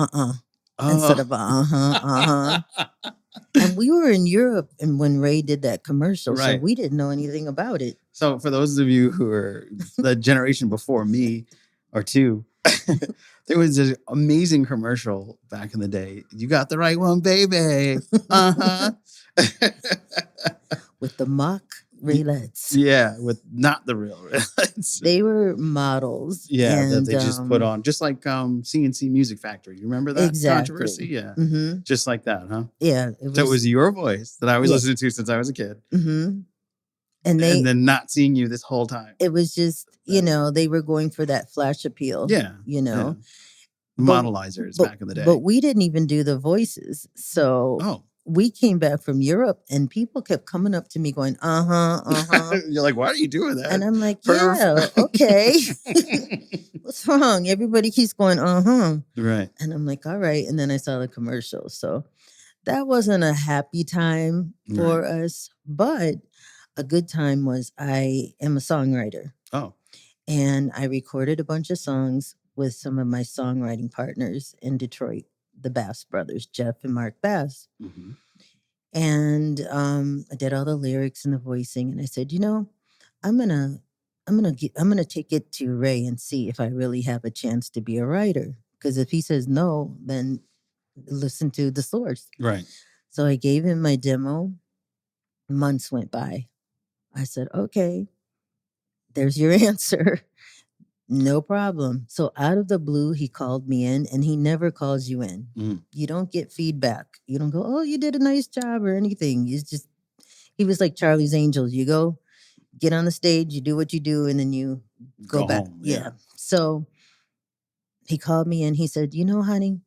instead of a And we were in Europe and when Ray did that commercial, so we didn't know anything about it. So for those of you who are the generation before me or two, there was this amazing commercial back in the day. You got the right one, baby. With the mock Raylettes. Yeah, with not the real Raylettes. They were models. Yeah, that they just put on. Just like CNC Music Factory. You remember that controversy? Yeah. Just like that, huh? Yeah. So it was your voice that I was listening to since I was a kid. And then not seeing you this whole time. It was just, they were going for that flash appeal. Yeah. Yeah. Modelizers back in the day. But we didn't even do the voices. So we came back from Europe and people kept coming up to me going, You're like, why are you doing that? And I'm like, yeah, okay. What's wrong? Everybody keeps going, Right. And I'm like, all right. And then I saw the commercial. So that wasn't a happy time for us. But a good time was I am a songwriter. Oh. And I recorded a bunch of songs with some of my songwriting partners in Detroit. the Bass brothers, Jeff and Mark Bass. Mhm. And I did all the lyrics and the voicing, and I said, I'm gonna take it to Ray and see if I really have a chance to be a writer. Because if he says no, then listen to the source. Right. So I gave him my demo. Months went by. I said, okay, there's your answer. No problem. So out of the blue, he called me in, and he never calls you in. Mm. You don't get feedback. You don't go, oh, you did a nice job or anything. He was like Charlie's Angels. You go, get on the stage, you do what you do, and then you go back. Home. Yeah. So he called me in. He said, honey,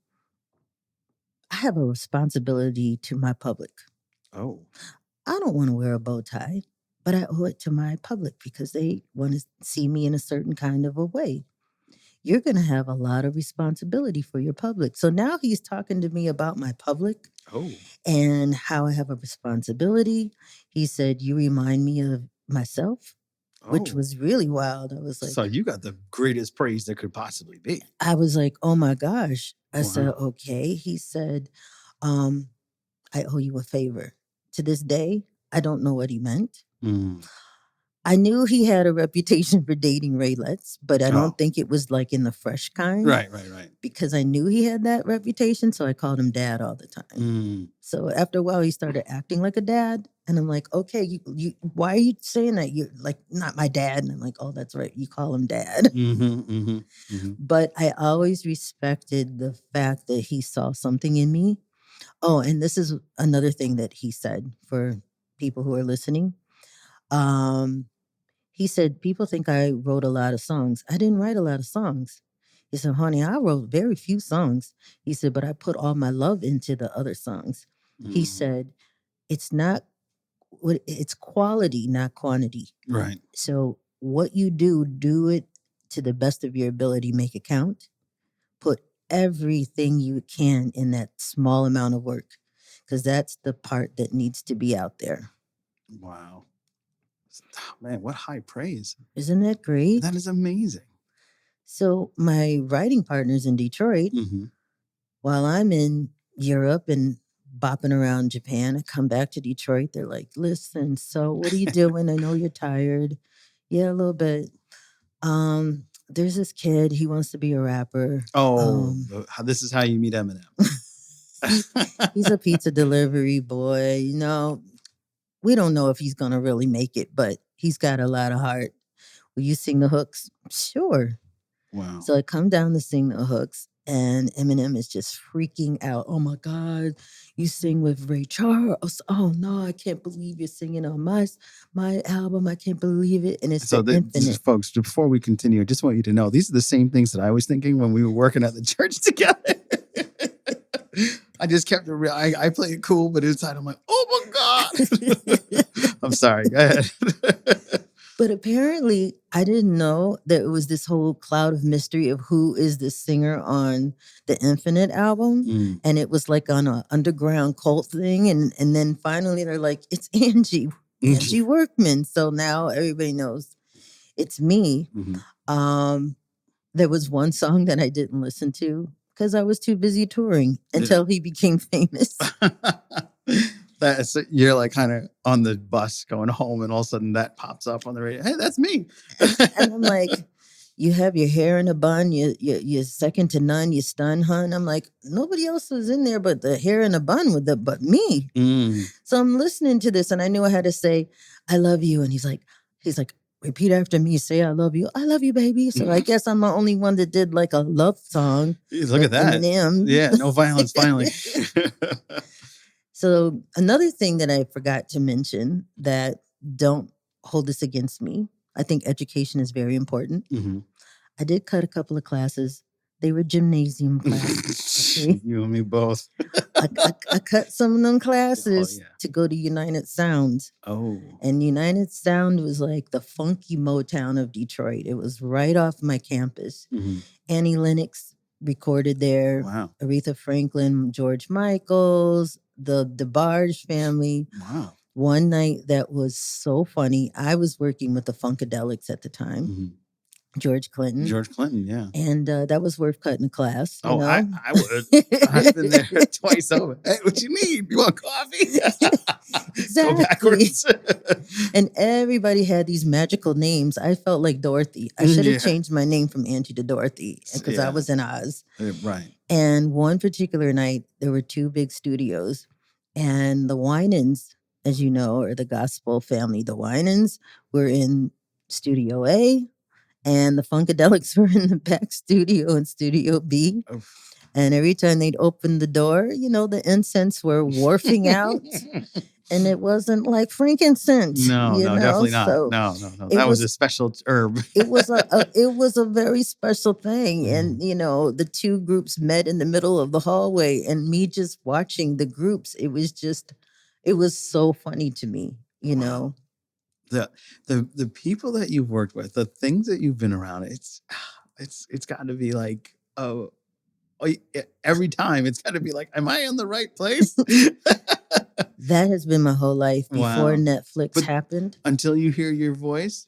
I have a responsibility to my public. Oh. I don't want to wear a bow tie, but I owe it to my public because they want to see me in a certain kind of a way. You're going to have a lot of responsibility for your public. So now he's talking to me about my public and how I have a responsibility. He said, you remind me of myself, which was really wild. I was like, so you got the greatest praise there could possibly be. I was like, oh my gosh. I said, okay. He said, I owe you a favor. To this day, I don't know what he meant. Mm. I knew he had a reputation for dating Raylets, but I don't think it was like in the fresh kind. Right. Because I knew he had that reputation, so I called him dad all the time. Mm. So after a while, he started acting like a dad. And I'm like, okay, you why are you saying that? You're like, not my dad. And I'm like, oh, that's right. You call him dad. But I always respected the fact that he saw something in me. Oh, and this is another thing that he said for people who are listening. He said, people think I wrote a lot of songs. I didn't write a lot of songs. He said, honey, I wrote very few songs. He said, but I put all my love into the other songs. He said, it's quality, not quantity. Right. So what you do it to the best of your ability, make it count. Put everything you can in that small amount of work, because that's the part that needs to be out there. Wow. Oh, man, what high praise. Isn't that great? That is amazing. So my writing partners in Detroit, while I'm in Europe and bopping around Japan, I come back to Detroit. They're like, listen, so what are you doing? I know you're tired. Yeah, a little bit. There's this kid. He wants to be a rapper. This is how you meet Eminem. He's a pizza delivery boy. We don't know if he's going to really make it, but he's got a lot of heart. Will you sing the hooks? Sure. Wow. So I come down to sing the hooks, and Eminem is just freaking out. Oh my God, you sing with Ray Charles. Oh no, I can't believe you're singing on my album. I can't believe it. And it's so Infinite. Folks, before we continue, I just want you to know these are the same things that I was thinking when we were working at the church together. I just kept it real. I play it cool, but inside I'm like, oh my God. I'm sorry. Go ahead. But apparently, I didn't know that it was this whole cloud of mystery of who is the singer on the Infinite album. And it was like on an underground cult thing. And then finally they're like, it's Angie Workman. So now everybody knows it's me. There was one song that I didn't listen to because I was too busy touring until he became famous. You're like kind of on the bus going home, and all of a sudden that pops up on the radio. Hey, that's me. And I'm like, you have your hair in a bun. You're second to none. You stun, hun. I'm like, nobody else was in there but the hair in a bun but me. So I'm listening to this, and I knew I had to say, I love you. And he's like, repeat after me. Say, I love you. I love you, baby. So I guess I'm the only one that did like a love song. Look at that. Eminem. Yeah, no violence, finally. So another thing that I forgot to mention, that don't hold this against me. I think education is very important. I did cut a couple of classes. They were gymnasium classes. Okay? You and me both. I cut some of them classes to go to United Sound. And United Sound was like the funky Motown of Detroit. It was right off my campus. Annie Lennox recorded there. Wow. Aretha Franklin, George Michaels, the DeBarge family. Wow. One night that was so funny. I was working with the Funkadelics at the time. George Clinton. George Clinton, yeah. And that was worth cutting a class. I would. I've been there twice over. Hey, what you need? You want coffee? Exactly. Go backwards. And everybody had these magical names. I felt like Dorothy. I should have changed my name from Angie to Dorothy because I was in Oz. Right. And one particular night, there were two big studios. And the Winans, as you know, are the gospel family. The Winans were in Studio A. And the Funkadelics were in the back studio in Studio B. Oh. And every time they'd open the door, the incense were wharfing out. And it wasn't like frankincense. No, definitely not. So no. That was a special herb. It was a very special thing. And, the two groups met in the middle of the hallway. And me just watching the groups, it was so funny to me, Wow. The people that you've worked with, the things that you've been around, it's got to be like, every time it's got to be like, am I in the right place? That has been my whole life before Netflix happened. Until you hear your voice,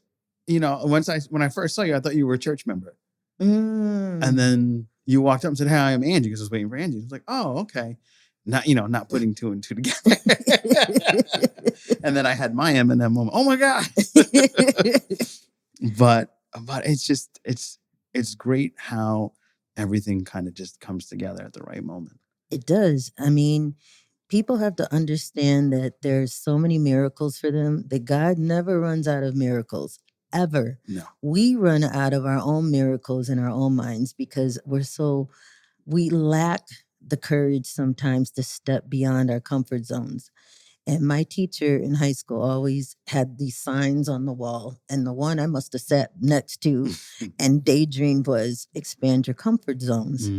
when I first saw you, I thought you were a church member, and then you walked up and said, "Hey, I'm Angie," because I was waiting for Angie. I was like, "Oh, okay." Not putting two and two together. And then I had my Eminem moment. Oh my God. But it's great how everything kind of just comes together at the right moment. It does. I mean, people have to understand that there's so many miracles for them that God never runs out of miracles. Ever. No. We run out of our own miracles in our own minds because we lack the courage sometimes to step beyond our comfort zones. And my teacher in high school always had these signs on the wall. And the one I must have sat next to and daydreamed was expand your comfort zones.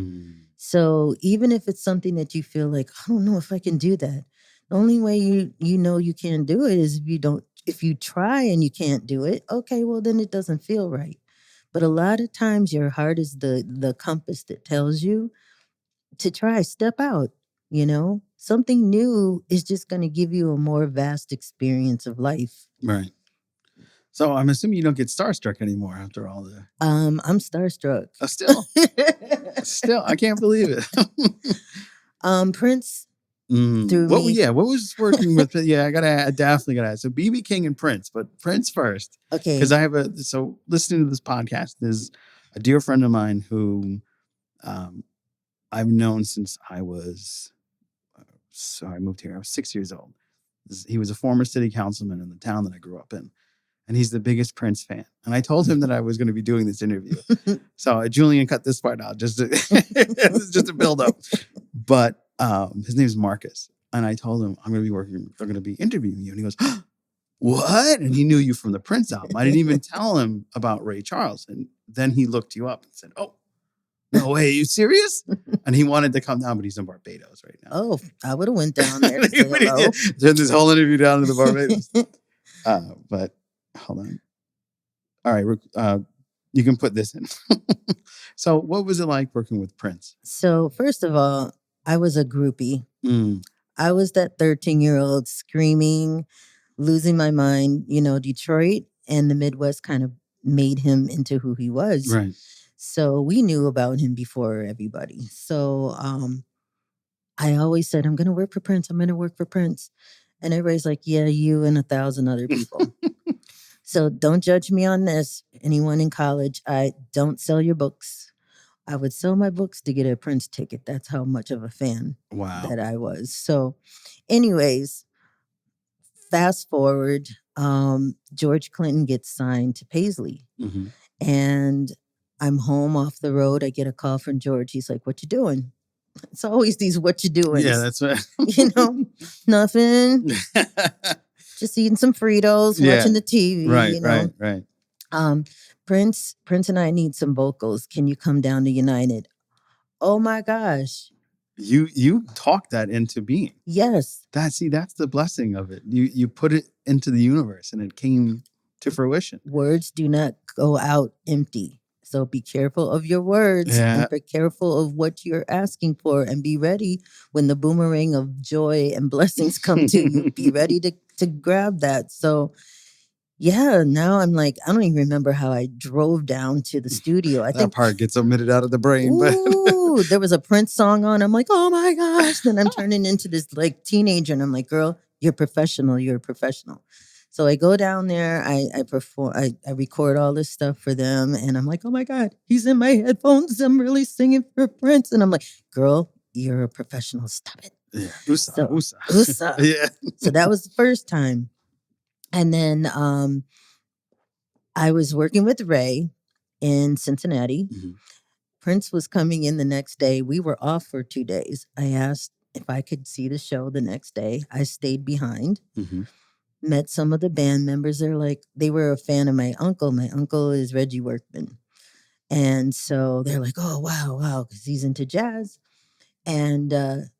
So even if it's something that you feel like, I don't know if I can do that. The only way you can't do it is if you try and you can't do it, okay, well then it doesn't feel right. But a lot of times your heart is the compass that tells you to try, step out, something new is just going to give you a more vast experience of life. Right. So I'm assuming you don't get starstruck anymore after all the. I'm starstruck. Still, I can't believe it. Prince. What was working with? I definitely gotta add. So BB King and Prince, but Prince first. Okay. Because listening to this podcast, there's a dear friend of mine who, I've known since I was, I moved here. I was 6 years old. He was a former city councilman in the town that I grew up in. And he's the biggest Prince fan. And I told him that I was going to be doing this interview. So Julian cut this part out just to build up. But his name is Marcus. And I told him, I'm going to be interviewing you. And he goes, what? And he knew you from the Prince album. I didn't even tell him about Ray Charles. And then he looked you up and said, oh, no way, are you serious? And he wanted to come down, but he's in Barbados right now. Oh, I would have went down there. Turned this whole interview down to the Barbados. But hold on. All right, you can put this in. So what was it like working with Prince? So first of all, I was a groupie. I was that 13-year-old screaming, losing my mind. Detroit and the Midwest kind of made him into who he was. Right. So we knew about him before everybody. So I always said, I'm going to work for Prince. I'm going to work for Prince. And everybody's like, yeah, you and 1,000 other people. So don't judge me on this. Anyone in college, I don't sell your books. I would sell my books to get a Prince ticket. That's how much of a fan that I was. So anyways, fast forward, George Clinton gets signed to Paisley. Mm-hmm. And I'm home off the road. I get a call from George. He's like, what you doing? It's always these what you doing. Yeah, that's right. Nothing. Just eating some Fritos, watching the TV. Right. Prince and I need some vocals. Can you come down to United? Oh my gosh. You talked that into being. Yes. That's the blessing of it. You put it into the universe and it came to fruition. Words do not go out empty. So be careful of your words and be careful of what you're asking for and be ready when the boomerang of joy and blessings come to you. Be ready to grab that. So Yeah, now I'm like, I don't even remember how I drove down to the studio. I That think, part gets omitted out of the brain, but ooh, there was a Prince song on. I'm like, oh my gosh. Then I'm turning into this like teenager and I'm like, girl, you're professional. You're a professional. So I go down there, I perform, I record all this stuff for them. And I'm like, oh my God, he's in my headphones. I'm really singing for Prince. And I'm like, girl, you're a professional. Stop it. yeah, USA. USA. Yeah. So that was the first time. And then I was working with Ray in Cincinnati. Mhm. Prince was coming in the next day. We were off for 2 days. I asked if I could see the show the next day. I stayed behind, Mhm. met some of the band members. They were a fan of my uncle. My uncle is Reggie Workman. And so they're like, oh, wow, because he's into jazz. And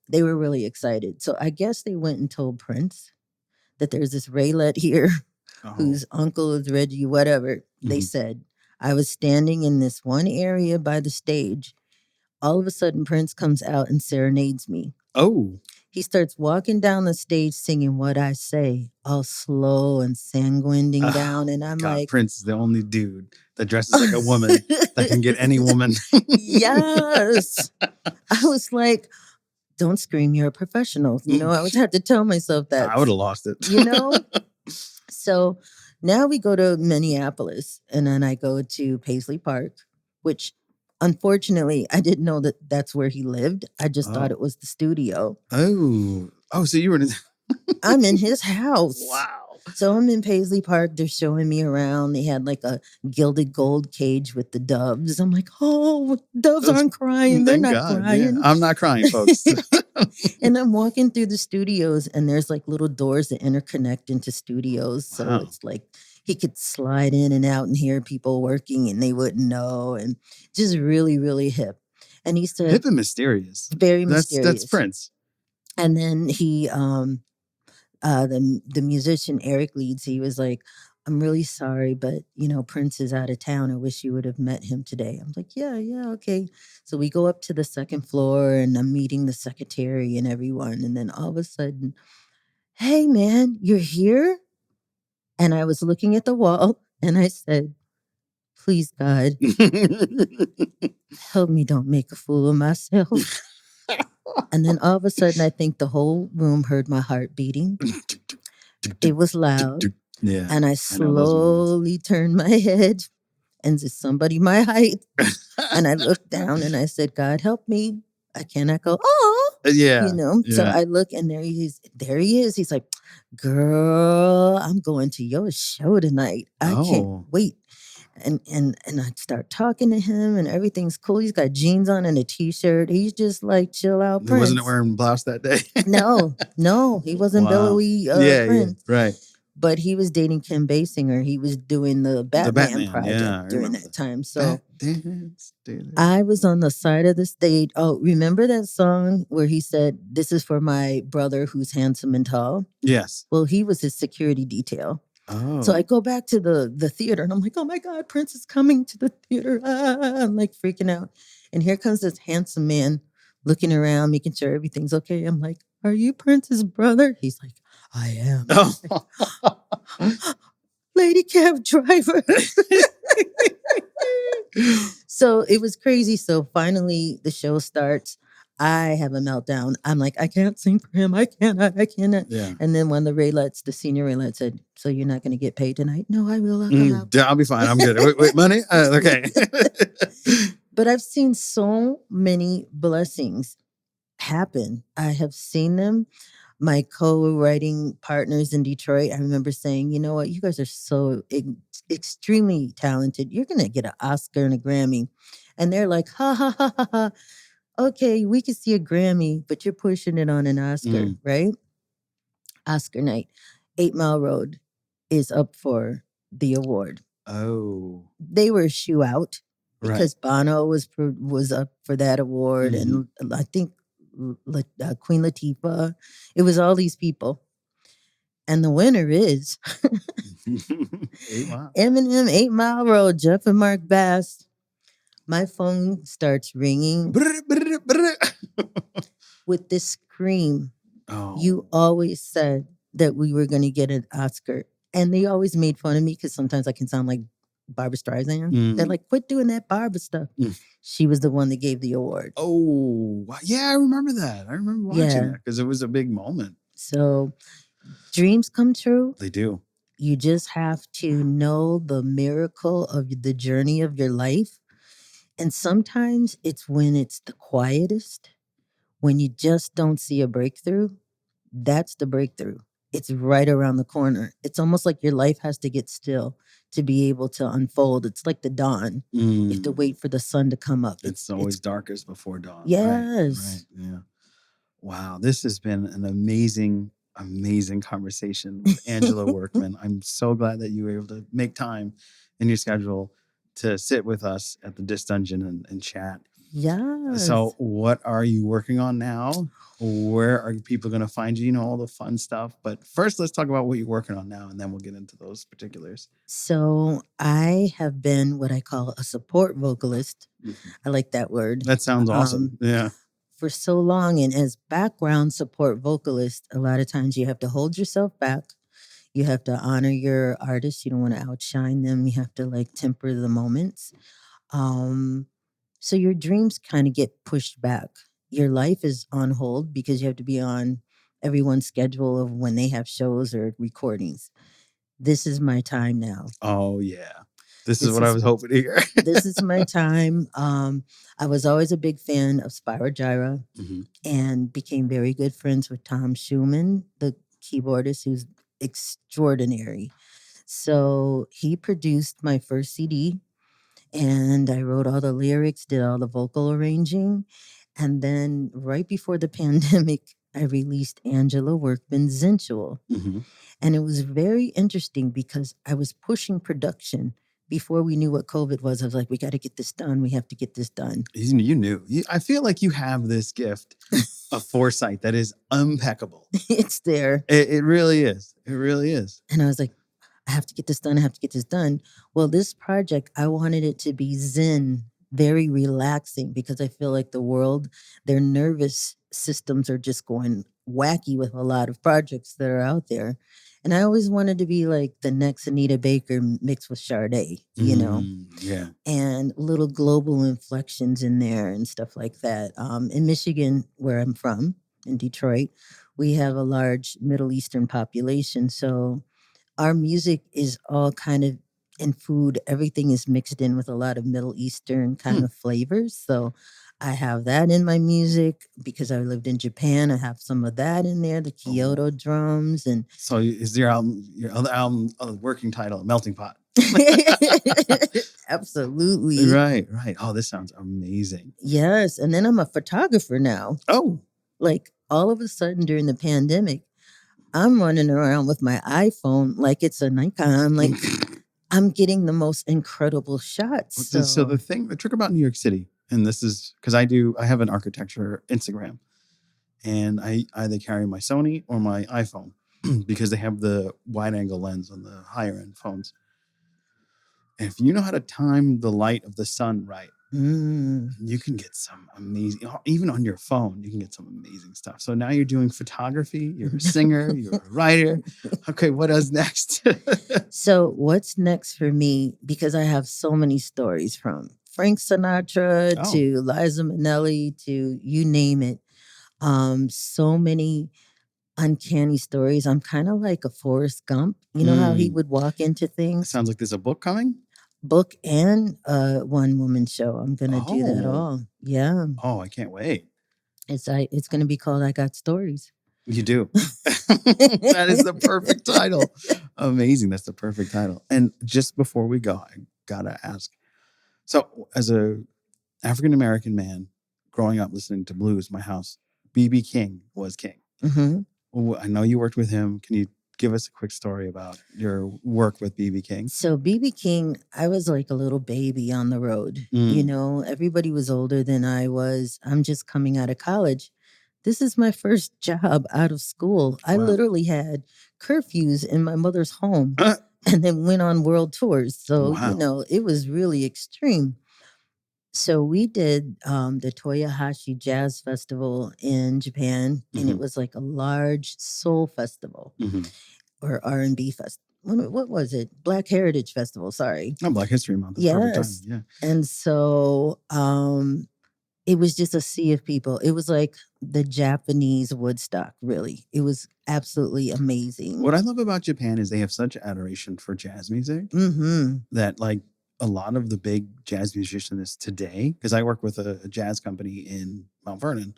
they were really excited. So I guess they went and told Prince that there's this Raylet here Oh. whose uncle is Reggie, whatever. They Mhm. said, I was standing in this one area by the stage. All of a sudden, Prince comes out and serenades me. Oh. He starts walking down the stage singing What I Say, all slow and sanguining down. And I'm God, like, Prince is the only dude that dresses like a woman that can get any woman. Yes. I was like, don't scream, you're a professional. You know, I would have to tell myself that. I would have lost it. You know? So now we go to Minneapolis and then I go to Paisley Park, which unfortunately I didn't know that that's where he lived. I just thought it was the studio. Oh, so you were in I'm in his house. Wow. So I'm in Paisley Park. They're showing me around. They had like a gilded gold cage with the doves. I'm like, oh, doves aren't crying. They're Thank not God, crying. yeah. I'm not crying, folks. And I'm walking through the studios and there's like little doors that interconnect into studios. So Wow. it's like he could slide in and out and hear people working and they wouldn't know. And just really, really hip. And he said, hip and mysterious. Very mysterious. That's Prince. And then he the musician Eric Leeds, he was like, I'm really sorry, but you know, Prince is out of town. I wish you would have met him today. I'm like, yeah, okay. So we go up to the second floor and I'm meeting the secretary and everyone. And then all of a sudden, hey man, you're here? And I was looking at the wall and I said, please God, help me don't make a fool of myself. And then all of a sudden, I think the whole room heard my heart beating. It was loud. Yeah. And I slowly turned my head and there's somebody my height. And I looked down and I said, God, help me. I cannot go, oh, yeah. You know? Yeah. So I look and there he is. He's like, girl, I'm going to your show tonight. I can't wait. And I start talking to him and everything's cool. He's got jeans on and a t-shirt. He's just like chill out He Prince. wasn't wearing blouse that day. No, he wasn't billowy Prince. Yeah, right. But he was dating Kim Basinger. He was doing the Batman project during that time. So I was on the side of the stage. Oh, remember that song where he said, this is for my brother who's handsome and tall? Yes. Well, he was his security detail. Oh. So I go back to the theater and I'm like, oh my God, Prince is coming to the theater. I'm like freaking out. And here comes this handsome man looking around, making sure everything's okay. I'm like, are you Prince's brother? He's like, I am. Like, lady cab driver. So it was crazy. So finally the show starts. I have a meltdown. I'm like, I can't sing for him. I cannot. Yeah. And then one of the Raylets, the senior Raylet said, so you're not going to get paid tonight? No, I will. I'll be fine. I'm good. Wait, money? Okay. But I've seen so many blessings happen. I have seen them. My co-writing partners in Detroit, I remember saying, you know what, you guys are so extremely talented. You're going to get an Oscar and a Grammy. And they're like, ha, ha, ha, ha, ha. Okay, we can see a Grammy, but you're pushing it on an Oscar, right? Oscar night. 8 Mile Road is up for the award. Oh. They were a shoe out because Bono was up for that award. And I think Queen Latifah. It was all these people. And the winner is Eminem, 8 Mile Road, Jeff and Mark Bass. My phone starts ringing with this scream. Oh. You always said that we were going to get an Oscar. And they always made fun of me because sometimes I can sound like Barbara Streisand. They're like, quit doing that Barbara stuff. She was the one that gave the award. Oh, yeah, I remember that. I remember watching that because it was a big moment. So dreams come true. They do. You just have to know the miracle of the journey of your life. And sometimes it's when it's the quietest, when you just don't see a breakthrough. That's the breakthrough. It's right around the corner. It's almost like your life has to get still to be able to unfold. It's like the dawn. You have to wait for the sun to come up. It's always darkest before dawn. Yes. Right. Yeah. Wow. This has been an amazing conversation with Angela Workman. I'm so glad that you were able to make time in your schedule to sit with us at the Disc Dungeon and chat. Yeah. So what are you working on now? Where are people going to find you? You know, all the fun stuff. But first, let's talk about what you're working on now, and then we'll get into those particulars. So I have been what I call a support vocalist. I like that word. That sounds awesome. Yeah. For so long. And as background support vocalist, a lot of times you have to hold yourself back. You have to honor your artists. You don't want to outshine them. You have to like temper the moments. So your dreams kind of get pushed back. Your life is on hold because you have to be on everyone's schedule of when they have shows or recordings. This is my time now. Oh, yeah. This is what I was hoping to hear. This is my time. I was always a big fan of Spyro Gyra and became very good friends with Tom Schumann, the keyboardist, who's extraordinary. So he produced my first CD, and I wrote all the lyrics, did all the vocal arranging. And then right before the pandemic, I released Angela Workman's Sensual. And it was very interesting because I was pushing production. Before we knew what COVID was, I was like, we got to get this done. We have to get this done. You knew. I feel like you have this gift of foresight that is impeccable. It's there. It really is. It really is. And I was like, I have to get this done. I have to get this done. Well, this project, I wanted it to be zen, very relaxing, because I feel like the world, their nervous systems are just going wacky with a lot of projects that are out there. And I always wanted to be like the next Anita Baker mixed with Sade, you know? Yeah. And little global inflections in there and stuff like that. In Michigan, where I'm from, in Detroit, we have a large Middle Eastern population. So our music is all kind of in food. Everything is mixed in with a lot of Middle Eastern kind of flavors. So I have that in my music because I lived in Japan. I have some of that in there, the Kyoto drums. And so is your other album, working title, Melting Pot? Absolutely. Right. Oh, this sounds amazing. Yes. And then I'm a photographer now. Oh. Like all of a sudden during the pandemic, I'm running around with my iPhone like it's a Nikon. Like I'm getting the most incredible shots. So the trick about New York City, and this is because I have an architecture Instagram, and I either carry my Sony or my iPhone because they have the wide angle lens on the higher end phones. And if you know how to time the light of the sun right, you can get some amazing, even on your phone, you can get some amazing stuff. So now you're doing photography, you're a singer, you're a writer. Okay, what is next? So what's next for me, because I have so many stories from Frank Sinatra to Liza Minnelli to you name it. So many uncanny stories. I'm kind of like a Forrest Gump. You know how he would walk into things? Sounds like there's a book coming? Book and one woman show. I'm gonna do that all. Yeah. Oh, I can't wait. It's gonna be called I Got Stories. You do. That is the perfect title. Amazing. That's the perfect title. And just before we go, I gotta ask. So as a African American man growing up listening to blues, my house, B.B. King was king. I know you worked with him. Can you give us a quick story about your work with B.B. King? So B.B. King, I was like a little baby on the road. You know, everybody was older than I was. I'm just coming out of college. This is my first job out of school. I literally had curfews in my mother's home and then went on world tours. So, you know, it was really extreme. So we did the Toyohashi Jazz Festival in Japan, and it was like a large soul festival or R&B festival. what was it? Black Heritage Festival. Sorry. Oh, Black History Month. That's perfect timing. Yes. Yeah. And so it was just a sea of people. It was like the Japanese Woodstock, really. It was absolutely amazing. What I love about Japan is they have such adoration for jazz music that like a lot of the big jazz musicians today, because I work with a jazz company in Mount Vernon,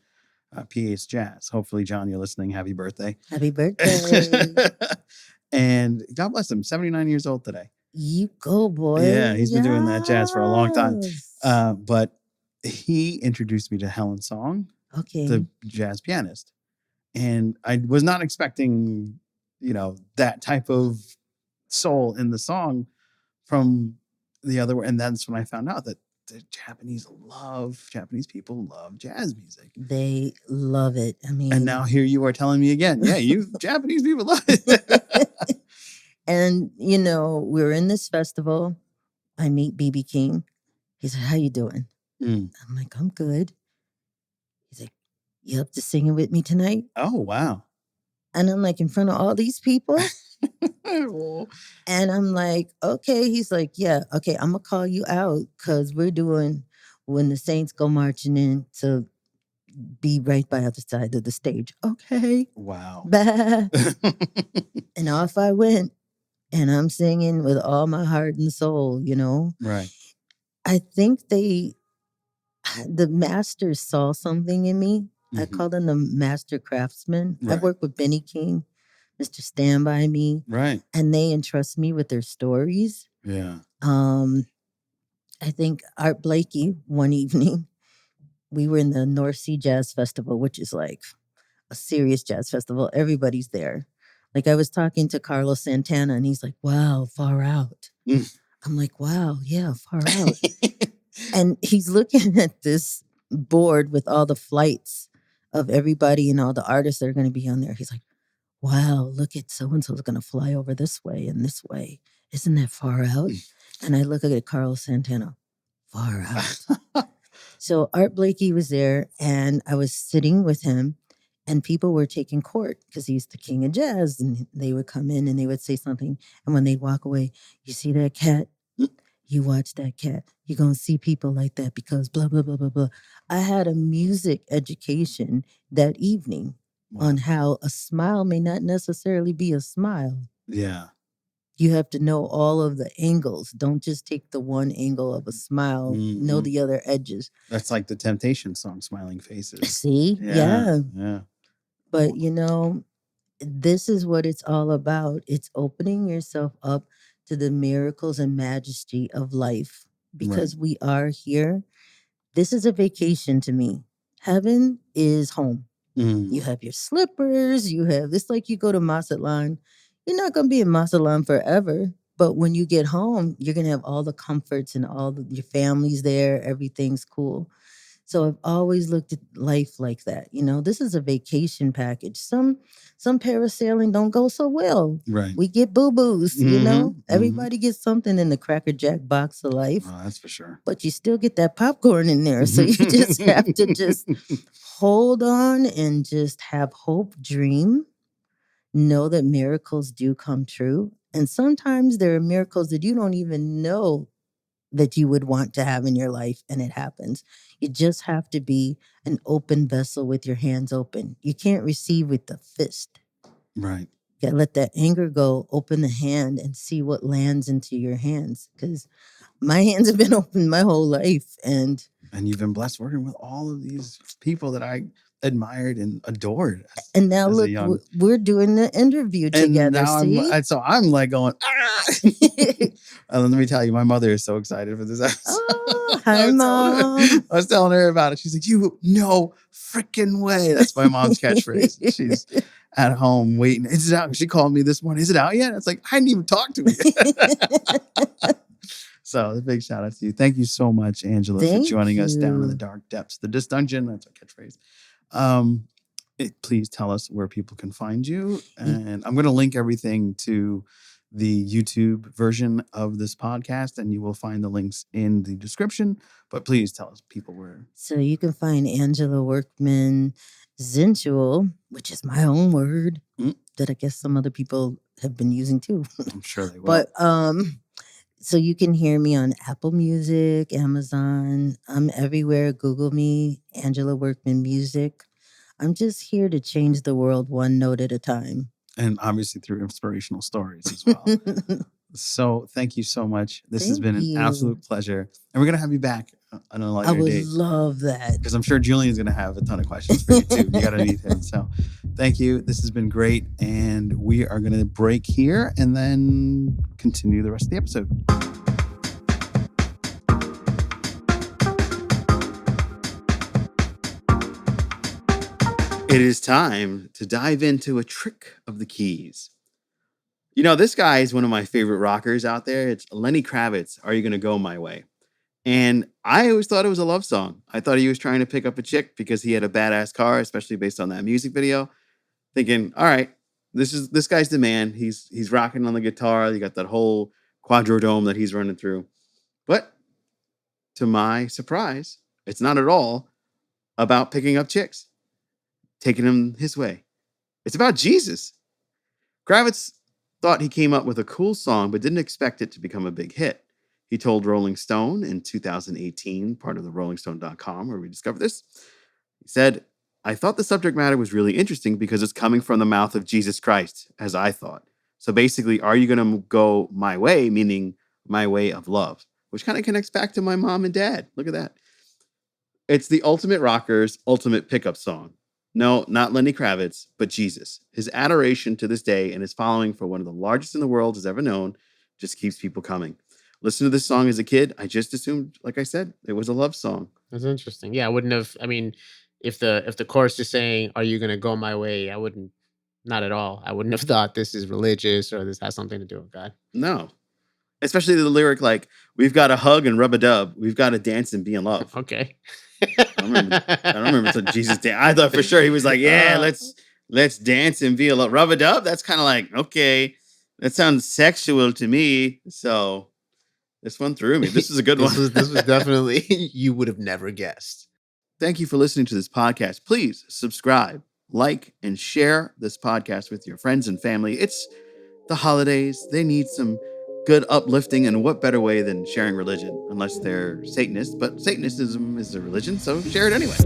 PA's Jazz. Hopefully, John, you're listening. Happy birthday. Happy birthday. And God bless him, 79 years old today. You go, boy. Yeah, he's been doing that jazz for a long time. But he introduced me to Helen Song, the jazz pianist. And I was not expecting, that type of soul in the song from the other. And that's when I found out that the Japanese people love jazz music. They love it. I mean, and now here you are telling me again, yeah, you Japanese people love it. And, we're in this festival. I meet BB King. He's like, how you doing? I'm like, I'm good. He's like, you up to singing with me tonight? Oh, wow. And I'm like, in front of all these people? And I'm like, okay. He's like, yeah, okay, I'm going to call you out because we're doing When the Saints Go Marching In, to be right by the other side of the stage. Okay. Wow. Bah. And off I went. And I'm singing with all my heart and soul, Right. I think the masters saw something in me. I call them the master craftsmen. Right. I've worked with Benny King, Mr. Stand By Me. Right. And they entrust me with their stories. Yeah. I think Art Blakey, one evening, we were in the North Sea Jazz Festival, which is like a serious jazz festival. Everybody's there. Like I was talking to Carlos Santana and he's like, wow, far out. I'm like, wow, yeah, far out. And he's looking at this board with all the flights of everybody and all the artists that are going to be on there. He's like, wow, look at so-and-so's going to fly over this way and this way. Isn't that far out? And I look at Carlos Santana, far out. So Art Blakey was there and I was sitting with him. And people were taking court because he's the king of jazz. And they would come in and they would say something. And when they'd walk away, you see that cat? You watch that cat. You're going to see people like that because blah, blah, blah, blah, blah. I had a music education that evening on how a smile may not necessarily be a smile. Yeah. You have to know all of the angles. Don't just take the one angle of a smile. Know the other edges. That's like the Temptation song, Smiling Faces. See? Yeah. Yeah. But, this is what it's all about. It's opening yourself up to the miracles and majesty of life because we are here. This is a vacation to me. Heaven is home. You have your slippers. It's like you go to Mazatlan. You're not going to be in Mazatlan forever. But when you get home, you're going to have all the comforts and your family's there. Everything's cool. So I've always looked at life like that. This is a vacation package. Some parasailing don't go so well. Right. We get boo-boos, Everybody gets something in the Cracker Jack box of life. Oh, that's for sure. But you still get that popcorn in there. So you just have to just hold on and just have hope, dream, know that miracles do come true. And sometimes there are miracles that you don't even know that you would want to have in your life, and it happens. You just have to be an open vessel with your hands open. You can't receive with the fist. Right. You gotta let that anger go, open the hand, and see what lands into your hands. Because my hands have been open my whole life. And you've been blessed working with all of these people that I admired and adored. And now look, we're doing the interview together. So I'm like going, let me tell you, my mother is so excited for this episode. Oh, hi, Mom. I was telling her about it. She's like, you no freaking way. That's my mom's catchphrase. She's at home waiting. Is it out? She called me this morning. Is it out yet? It's like, I didn't even talk to her. So a big shout out to you. Thank you so much, Angela, for joining us down in the dark depths, the Dungeon. That's our catchphrase. Please tell us where people can find you. And I'm going to link everything to the YouTube version of this podcast, and you will find the links in the description. But please tell us people where. So you can find Angela Workman sensual, which is my own word that I guess some other people have been using too. I'm sure they will. But so you can hear me on Apple Music, Amazon. I'm everywhere. Google me, Angela Workman Music. I'm just here to change the world one note at a time. And obviously through inspirational stories as well. So thank you so much. This has been an absolute pleasure. And we're going to have you back on a later date. I would love that. Because I'm sure Julian's going to have a ton of questions for you too. You got to meet him. So thank you. This has been great. And we are going to break here and then continue the rest of the episode. It is time to dive into a trick of the keys. You know, this guy is one of my favorite rockers out there. It's Lenny Kravitz, Are You Gonna Go My Way? And I always thought it was a love song. I thought he was trying to pick up a chick because he had a badass car, especially based on that music video. Thinking, all right, this guy's the man. He's rocking on the guitar. You got that whole quadrodome that he's running through. But to my surprise, it's not at all about picking up chicks, taking them his way. It's about Jesus. Kravitz thought he came up with a cool song, but didn't expect it to become a big hit. He told Rolling Stone in 2018, part of the rollingstone.com, where we discovered this. He said, I thought the subject matter was really interesting because it's coming from the mouth of Jesus Christ, as I thought. So basically, are you going to go my way, meaning my way of love, which kind of connects back to my mom and dad. Look at that. It's the ultimate rocker's ultimate pickup song. No, not Lenny Kravitz, but Jesus. His adoration to this day and his following for one of the largest in the world has ever known just keeps people coming. Listen to this song as a kid. I just assumed, like I said, it was a love song. That's interesting. Yeah, I wouldn't have. I mean, if the chorus is saying, "Are you gonna go my way?" I wouldn't. Not at all. I wouldn't have thought this is religious or this has something to do with God. No, especially the lyric like, "We've got to hug and rub a dub. We've got to dance and be in love." Okay. I don't remember until Jesus dance. I thought for sure he was like, "Yeah, let's dance and be in love." Rub a dub. That's kind of like, okay, that sounds sexual to me. So this one threw me. This is a good one. This was definitely you would have never guessed. Thank you for listening to this podcast. Please subscribe, like, and share this podcast with your friends and family. It's the holidays. They need some good uplifting, and what better way than sharing religion, unless they're Satanists, but Satanism is a religion, so share it anyway.